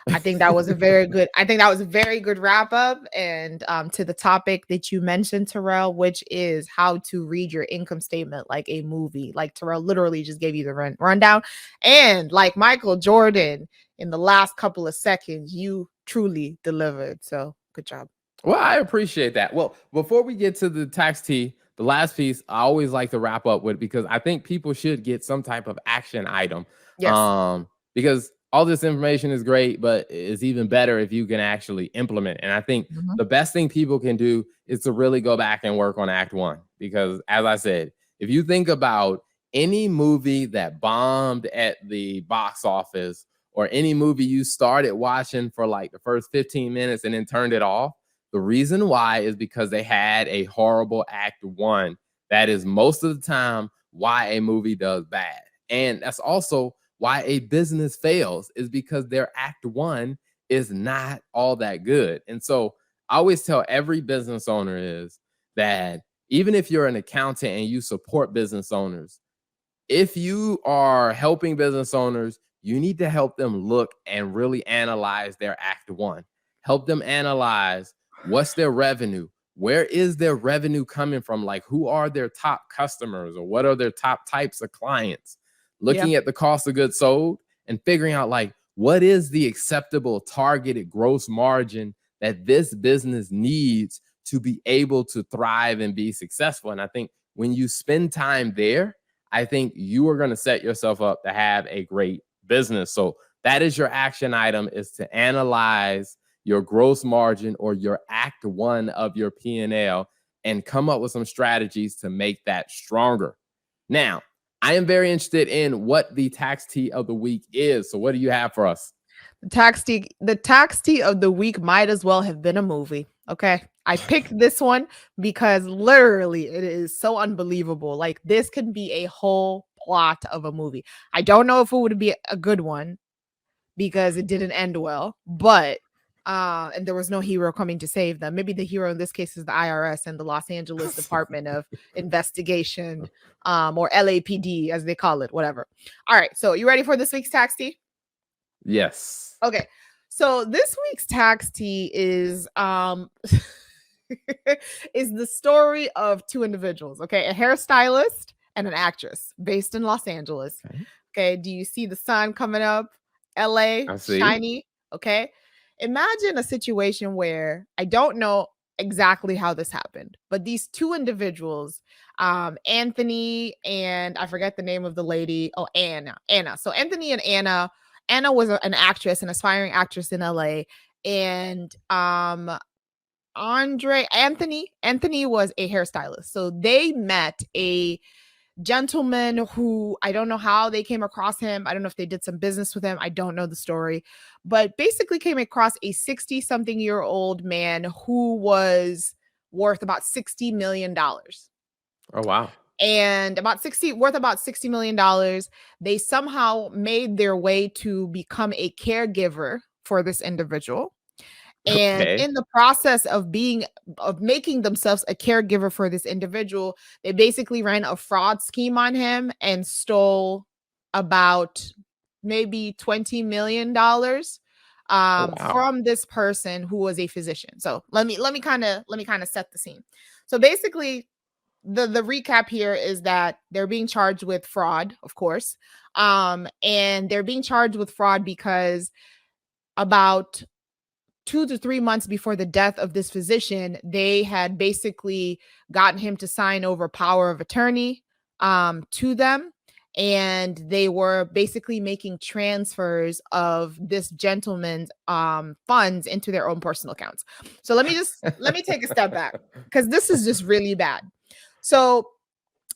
Speaker 2: I think that was a very good. I think that was a very good wrap up, and to the topic that you mentioned, Terrell, which is how to read your income statement like a movie. Like Terrell literally just gave you the rundown, and like Michael Jordan, in the last couple of seconds, you truly delivered. So good job.
Speaker 1: Well, I appreciate that. Well, before we get to the tax T, the last piece, I always like to wrap up with, because I think people should get some type of action item.
Speaker 2: Yes.
Speaker 1: Because all this information is great, but it's even better if you can actually implement. And I think
Speaker 2: Mhm.
Speaker 1: the best thing people can do is to really go back and work on Act One. Because as I said, if you think about any movie that bombed at the box office, or any movie you started watching for like the first 15 minutes and then turned it off, the reason why is because they had a horrible Act One. That is most of the time why a movie does bad. And that's also why a business fails, is because their Act One is not all that good. And so I always tell every business owner is that even if you're an accountant and you support business owners, if you are helping business owners, you need to help them look and really analyze their Act One. Help them analyze what's their revenue, where is their revenue coming from, like who are their top customers, or what are their top types of clients.
Speaker 2: Yeah.
Speaker 1: Looking at the cost of goods sold and figuring out like what is the acceptable targeted gross margin that this business needs to be able to thrive and be successful. And I think when you spend time there, I think you are going to set yourself up to have a great business. So that is your action item, is to analyze your gross margin or your act one of your P&L and come up with some strategies to make that stronger. Now, I am very interested in what the tax tea of the week is. So what do you have for us?
Speaker 2: The tax tea of the week might as well have been a movie. Okay. I picked this one because literally it is so unbelievable. Like this could be a whole plot of a movie. I don't know if it would be a good one because it didn't end well, but and there was no hero coming to save them. Maybe the hero in this case is the IRS and the Los Angeles Department of Investigation, or LAPD as they call it, whatever. All right, so you ready for this week's tax tea?
Speaker 1: Yes.
Speaker 2: Okay. So this week's tax tea is is the story of two individuals, okay? A hairstylist and an actress based in Los Angeles. Okay, do you see the sun coming up? LA, shiny, okay? Imagine a situation where I don't know exactly how this happened, but these two individuals, Anthony and I forget the name of the lady. Oh, Anna. So Anthony and Anna was an actress, an aspiring actress in LA, and Anthony was a hairstylist. So they met a gentleman who I don't know how they came across him. I don't know if they did some business with him. I don't know the story, but basically came across a 60-something-year-old man who was worth about $60 million.
Speaker 1: Oh, wow.
Speaker 2: And worth about $60 million. They somehow made their way to become a caregiver for this individual. And in the process of making themselves a caregiver for this individual, they basically ran a fraud scheme on him and stole about maybe $20 million from this person who was a physician. So let me kind of set the scene. So basically, the recap here is that they're being charged with fraud, of course. And they're being charged with fraud because about 2 to 3 months before the death of this physician, they had basically gotten him to sign over power of attorney to them. And they were basically making transfers of this gentleman's funds into their own personal accounts. So let me take a step back because this is just really bad. So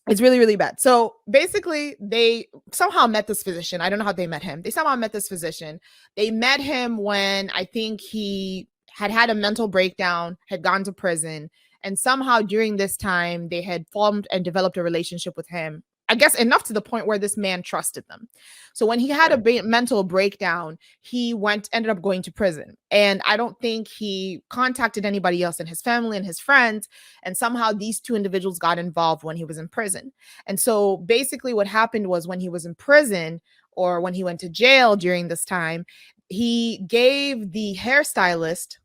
Speaker 2: it's really, really bad. So basically, they somehow met this physician. I don't know how they met him. They somehow met this physician. They met him when I think he had a mental breakdown, had gone to prison. And somehow during this time, they had formed and developed a relationship with him. I guess enough to the point where this man trusted them. So when he had a mental breakdown, he ended up going to prison. And I don't think he contacted anybody else in his family and his friends. And somehow these two individuals got involved when he was in prison. And so basically what happened was when he was in prison or when he went to jail during this time, he gave the hairstylist,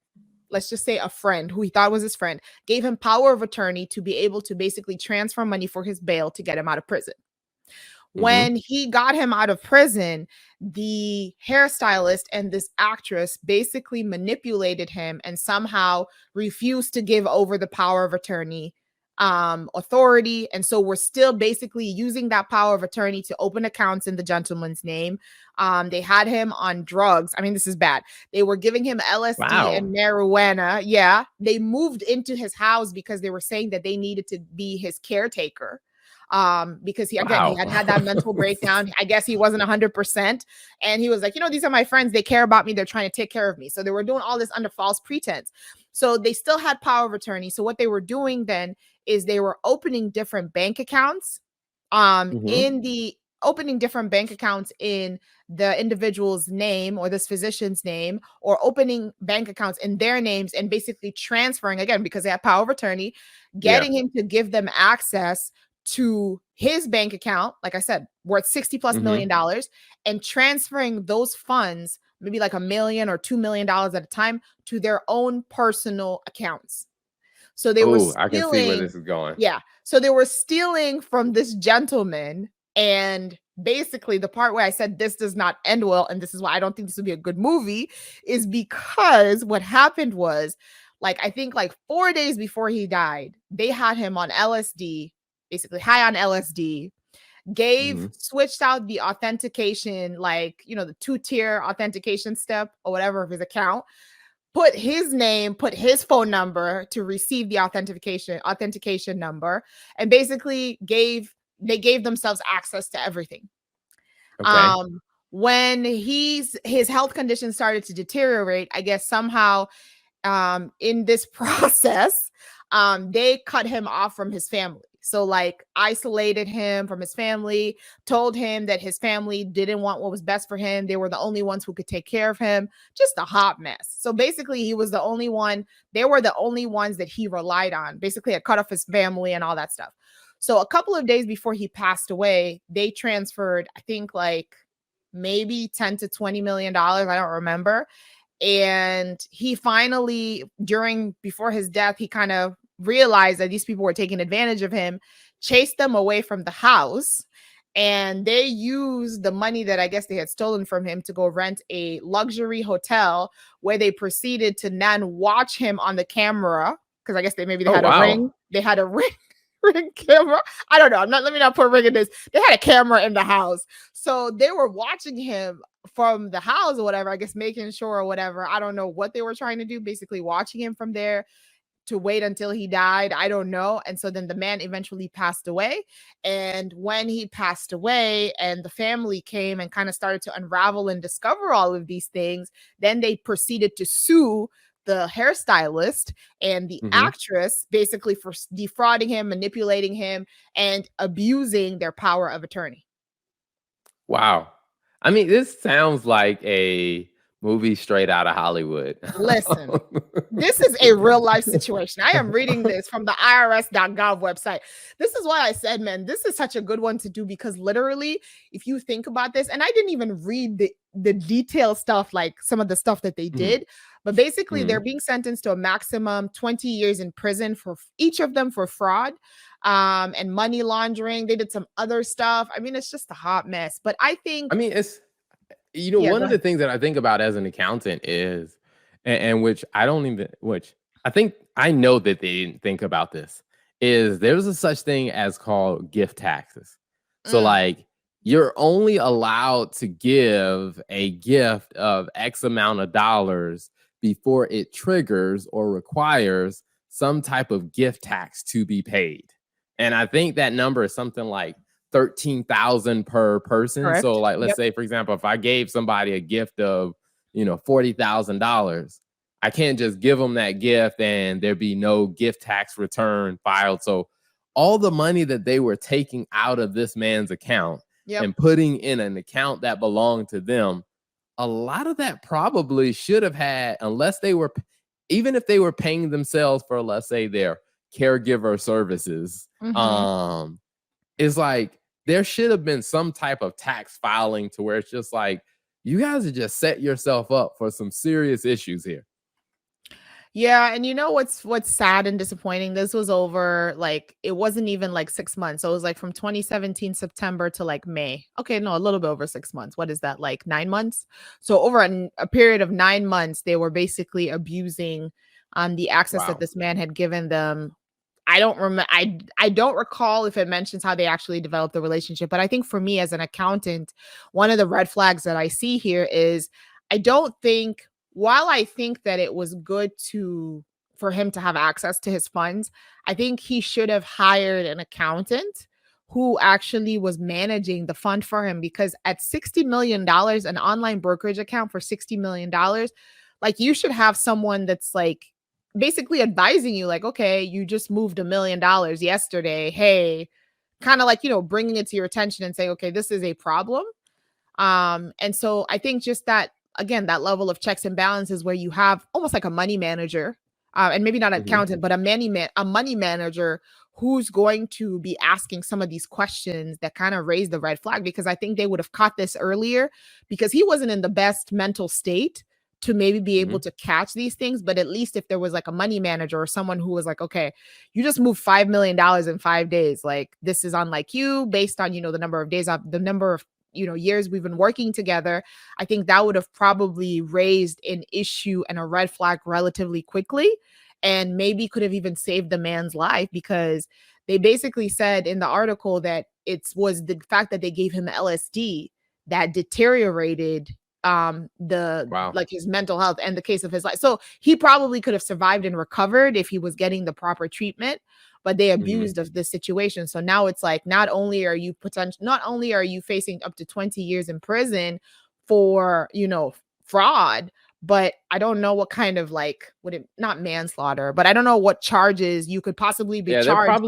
Speaker 2: let's just say a friend who he thought was his friend, gave him power of attorney to be able to basically transfer money for his bail to get him out of prison. When he got him out of prison, the hairstylist and this actress basically manipulated him and somehow refused to give over the power of attorney authority. And so we're still basically using that power of attorney to open accounts in the gentleman's name. They had him on drugs. I mean, this is bad. They were giving him LSD and marijuana. Yeah. They moved into his house because they were saying that they needed to be his caretaker. Because he had that mental breakdown. I guess he wasn't 100%. And he was like, these are my friends. They care about me. They're trying to take care of me. So they were doing all this under false pretense. So they still had power of attorney. So what they were doing then is they were opening different bank accounts, in the individual's name or this physician's name, or opening bank accounts in their names and basically transferring, again, because they have power of attorney, getting him to give them access to his bank account, like I said, worth $60+ million, and transferring those funds, maybe like $1 million or $2 million at a time, to their own personal accounts. So they were stealing.
Speaker 1: I can see where this is going.
Speaker 2: Yeah. So they were stealing from this gentleman. And basically the part where I said this does not end well, and this is why I don't think this would be a good movie, is because what happened was, I think 4 days before he died, they had him on LSD, basically high on LSD, switched out the authentication, the 2-tier authentication step or whatever of his account, put his name, put his phone number to receive the authentication number, and basically gave themselves access to everything.
Speaker 1: Okay.
Speaker 2: When his health condition started to deteriorate, I guess somehow in this process, they cut him off from his family. So like isolated him from his family, told him that his family didn't want what was best for him. They were the only ones who could take care of him. Just a hot mess. So basically he was the only one. They were the only ones that he relied on. Basically, it cut off his family and all that stuff. So a couple of days before he passed away, they transferred, I think like maybe 10 to 20 million dollars. I don't remember. And he finally, before his death, he kind of realized that these people were taking advantage of him, chased them away from the house, and they used the money that I guess they had stolen from him to go rent a luxury hotel where they proceeded to then watch him on the camera, because I guess they had a ring. They had a ring camera. I don't know. Let me not put a ring in this. They had a camera in the house. So they were watching him from the house or whatever, I guess making sure or whatever. I don't know what they were trying to do, basically watching him from there to wait until he died. I don't know. And so then the man eventually passed away. And when he passed away and the family came and kind of started to unravel and discover all of these things, then they proceeded to sue the hairstylist and the actress basically for defrauding him, manipulating him, and abusing their power of attorney.
Speaker 1: Wow. I mean, this sounds like a movie straight out of Hollywood.
Speaker 2: Listen, this is a real life situation. I am reading this from the irs.gov website. This is why I said, man, this is such a good one to do, because literally, if you think about this, and I didn't even read the detailed stuff, like some of the stuff that they did, but basically they're being sentenced to a maximum 20 years in prison for each of them for fraud and money laundering. They did some other stuff. I mean, it's just a hot mess. But I think,
Speaker 1: it's, one of the things that I think about as an accountant is, and which I think I know that they didn't think about this, is there's a such thing as called gift taxes. So like, you're only allowed to give a gift of X amount of dollars before it triggers or requires some type of gift tax to be paid. And I think that number is something like 13,000 per person.
Speaker 2: Correct.
Speaker 1: So like, let's say, for example, if I gave somebody a gift of, $40,000, I can't just give them that gift and there be no gift tax return filed. So all the money that they were taking out of this man's account and putting in an account that belonged to them, a lot of that probably should have had, even if they were paying themselves for, let's say, their caregiver services, it's like there should have been some type of tax filing to where it's just like, you guys have just set yourself up for some serious issues here.
Speaker 2: Yeah, and you know what's sad and disappointing? This was over, like, it wasn't even like 6 months. So it was like from 2017 September to like May. Okay, no, a little bit over 6 months. What is that, like 9 months? So over a period of 9 months, they were basically abusing the access that this man had given them. I don't remember. I don't recall if it mentions how they actually developed the relationship. But I think for me as an accountant, one of the red flags that I see here is while I think that it was good for him to have access to his funds, I think he should have hired an accountant who actually was managing the fund for him, because at $60 million, an online brokerage account for $60 million, like, you should have someone that's like basically advising you, like, okay, you just moved $1 million yesterday. Hey, kind of like, bringing it to your attention and say, okay, this is a problem. And so I think just that, again, that level of checks and balances where you have almost like a money manager, and maybe not an accountant, but a money manager who's going to be asking some of these questions that kind of raise the red flag, because I think they would have caught this earlier, because he wasn't in the best mental state to maybe be able to catch these things. But at least if there was like a money manager or someone who was like, okay, you just moved $5 million in 5 days. Like, this is unlike you based on, the number of days, the number of years we've been working together. I think that would have probably raised an issue and a red flag relatively quickly, and maybe could have even saved the man's life, because they basically said in the article that it was the fact that they gave him LSD that deteriorated the
Speaker 1: Wow.
Speaker 2: like his mental health and the case of his life. So he probably could have survived and recovered if he was getting the proper treatment, but they
Speaker 1: Mhm.
Speaker 2: abused of this situation. So now it's like not only are you facing up to 20 years in prison for, fraud, but I don't know what kind of like would it not manslaughter, but I don't know what charges you could possibly be
Speaker 1: Yeah,
Speaker 2: charged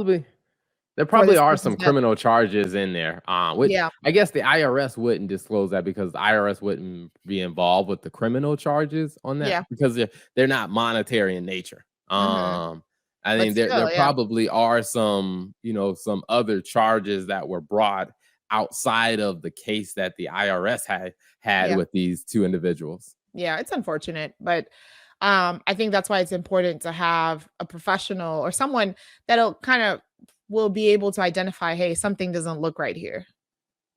Speaker 1: there
Speaker 2: for
Speaker 1: probably
Speaker 2: this
Speaker 1: are
Speaker 2: person's
Speaker 1: some
Speaker 2: death.
Speaker 1: criminal charges in there, which
Speaker 2: Yeah.
Speaker 1: I guess the IRS wouldn't disclose that because the IRS wouldn't be involved with the criminal charges on that
Speaker 2: Yeah.
Speaker 1: because they're not monetary in nature.
Speaker 2: Mhm.
Speaker 1: I
Speaker 2: But
Speaker 1: mean, there
Speaker 2: still, yeah.
Speaker 1: probably are some, some other charges that were brought outside of the case that the IRS had
Speaker 2: Yeah.
Speaker 1: with these two individuals.
Speaker 2: Yeah, it's unfortunate, but I think that's why it's important to have a professional or someone that'll kind of will be able to identify, hey, something doesn't look right here.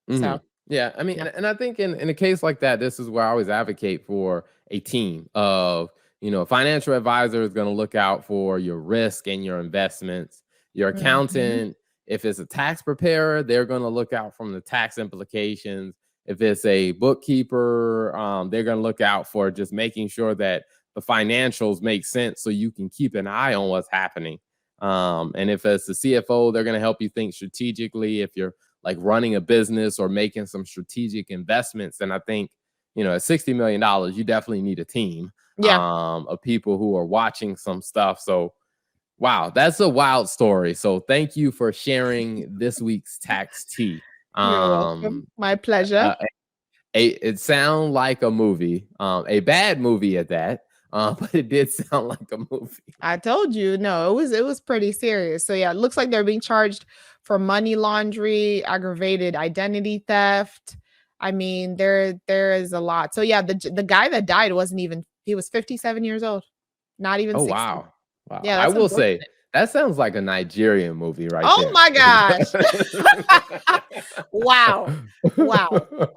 Speaker 2: So,
Speaker 1: Mhm. Yeah, I mean,
Speaker 2: yeah.
Speaker 1: and I think in a case like that, this is where I always advocate for a team of, a financial advisor is going to look out for your risk and your investments. Your
Speaker 2: Mhm.
Speaker 1: accountant, if it's a tax preparer, they're going to look out from the tax implications. If it's a bookkeeper, they're going to look out for just making sure that the financials make sense so you can keep an eye on what's happening. And if it's the CFO, they're going to help you think strategically. If you're like running a business or making some strategic investments. And I think, at $60 million, you definitely need a team
Speaker 2: Yeah,
Speaker 1: of people who are watching some stuff. So, wow, that's a wild story. So, thank you for sharing this week's tax tea.
Speaker 2: you're welcome.
Speaker 1: Um,
Speaker 2: My pleasure.
Speaker 1: uh, it sound like a movie, a bad movie at that, but it did sound like a movie.
Speaker 2: I told you, no, it was pretty serious. So yeah, it looks like they're being charged for money laundering, aggravated identity theft. I mean, there is a lot. So yeah, the guy that died wasn't even he was 57 years old, not even
Speaker 1: Oh
Speaker 2: 60.
Speaker 1: wow. Wow.
Speaker 2: Yeah,
Speaker 1: I
Speaker 2: that's
Speaker 1: will say
Speaker 2: unfortunate.
Speaker 1: that sounds like a Nigerian movie right
Speaker 2: Oh
Speaker 1: there.
Speaker 2: my gosh. Wow. Wow.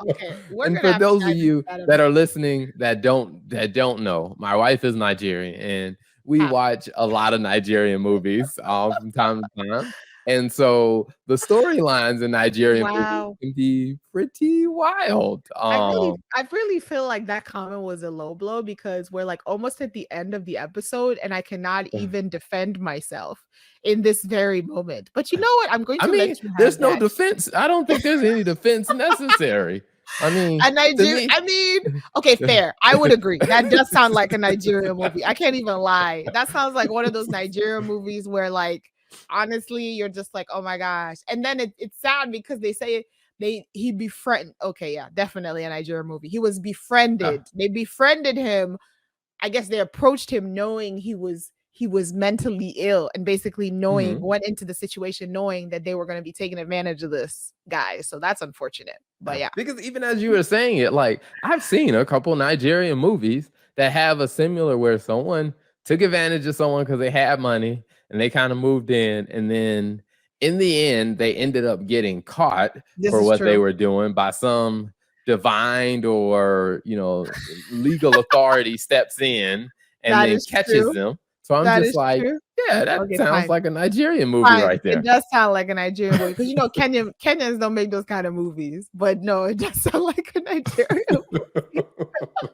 Speaker 2: Okay, we're
Speaker 1: And
Speaker 2: gonna
Speaker 1: for
Speaker 2: have to
Speaker 1: those of
Speaker 2: dive into
Speaker 1: you
Speaker 2: that a
Speaker 1: that
Speaker 2: bit.
Speaker 1: are listening that don't know, my wife is Nigerian and we
Speaker 2: Huh.
Speaker 1: watch a lot of Nigerian movies from time to time. And so the storylines in Nigerian movies
Speaker 2: Wow.
Speaker 1: can be pretty wild.
Speaker 2: I really feel like that comment was a low blow because we're like almost at the end of the episode and I cannot even defend myself in this very moment. But you know what? I'm going
Speaker 1: I
Speaker 2: to
Speaker 1: mean,
Speaker 2: let you have
Speaker 1: there's no
Speaker 2: that.
Speaker 1: defense. I don't think there's any defense necessary. I mean,
Speaker 2: A
Speaker 1: to
Speaker 2: Niger
Speaker 1: me,
Speaker 2: I mean, okay, fair. I would agree. That does sound like a Nigerian movie. I can't even lie. That sounds like one of those Nigerian movies where like honestly you're just like, "Oh my gosh." And then it's sad because they say he befriend okay, yeah, definitely a Nigerian movie. He was
Speaker 1: uh,
Speaker 2: befriended. They befriended him. I guess they approached him knowing he was mentally ill and basically knowing
Speaker 1: mhm.
Speaker 2: went into the situation knowing that they were going to be taking advantage of this guy. So that's unfortunate. But yeah.
Speaker 1: Because even as you were saying it, like I've seen a couple Nigerian movies that have a similar where someone took advantage of someone because they had money and they kind of moved in, and then in the end they ended up getting caught
Speaker 2: This
Speaker 1: for
Speaker 2: is
Speaker 1: what they
Speaker 2: true.
Speaker 1: were doing by some divine or legal authority steps in and
Speaker 2: That
Speaker 1: then
Speaker 2: is
Speaker 1: catches
Speaker 2: true.
Speaker 1: them. So I'm
Speaker 2: That
Speaker 1: just
Speaker 2: is
Speaker 1: like,
Speaker 2: true.
Speaker 1: yeah, that
Speaker 2: Okay,
Speaker 1: sounds
Speaker 2: fine.
Speaker 1: like a Nigerian movie
Speaker 2: Fine.
Speaker 1: right
Speaker 2: It
Speaker 1: there.
Speaker 2: does sound like a Nigerian movie because Kenyans don't make those kind of movies. But no, it does sound like a Nigerian movie.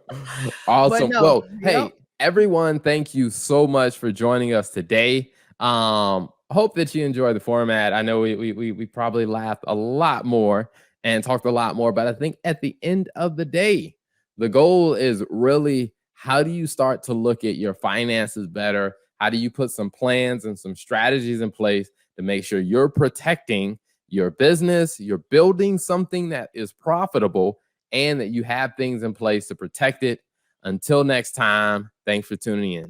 Speaker 2: But
Speaker 1: Awesome.
Speaker 2: no,
Speaker 1: Well,
Speaker 2: yep.
Speaker 1: hey, everyone, thank you so much for joining us today. Hope that you enjoyed the format. I know we probably laughed a lot more and talked a lot more, but I think at the end of the day, the goal is really how do you start to look at your finances better? How do you put some plans and some strategies in place to make sure you're protecting your business, you're building something that is profitable, and that you have things in place to protect it. Until next time, thanks for tuning in.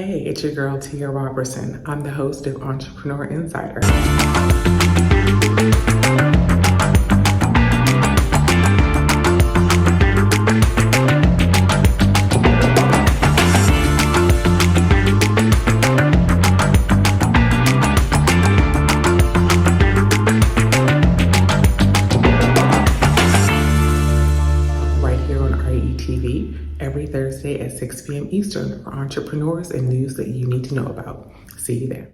Speaker 3: Hey, it's your girl Tia Robertson. I'm the host of Entrepreneur Insider. Right here on RETV every Thursday at 6 p.m. Eastern for entrepreneurs and news that you need to know about. See you there.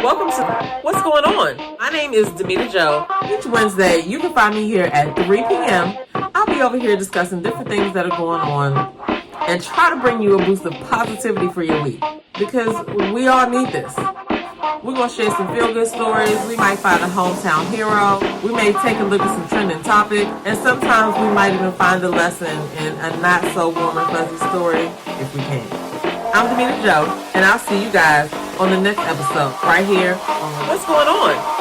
Speaker 4: Welcome to What's Going On? My name is Demita Joe. Each Wednesday, you can find me here at 3 p.m. I'll be over here discussing different things that are going on and try to bring you a boost of positivity for your week because we all need this. We're going to share some feel-good stories. We might find a hometown hero. We may take a look at some trending topic. And sometimes we might even find a lesson in a not-so-warm and fuzzy story if we can. I'm Demita Joe, and I'll see you guys on the next episode right here on What's Going On?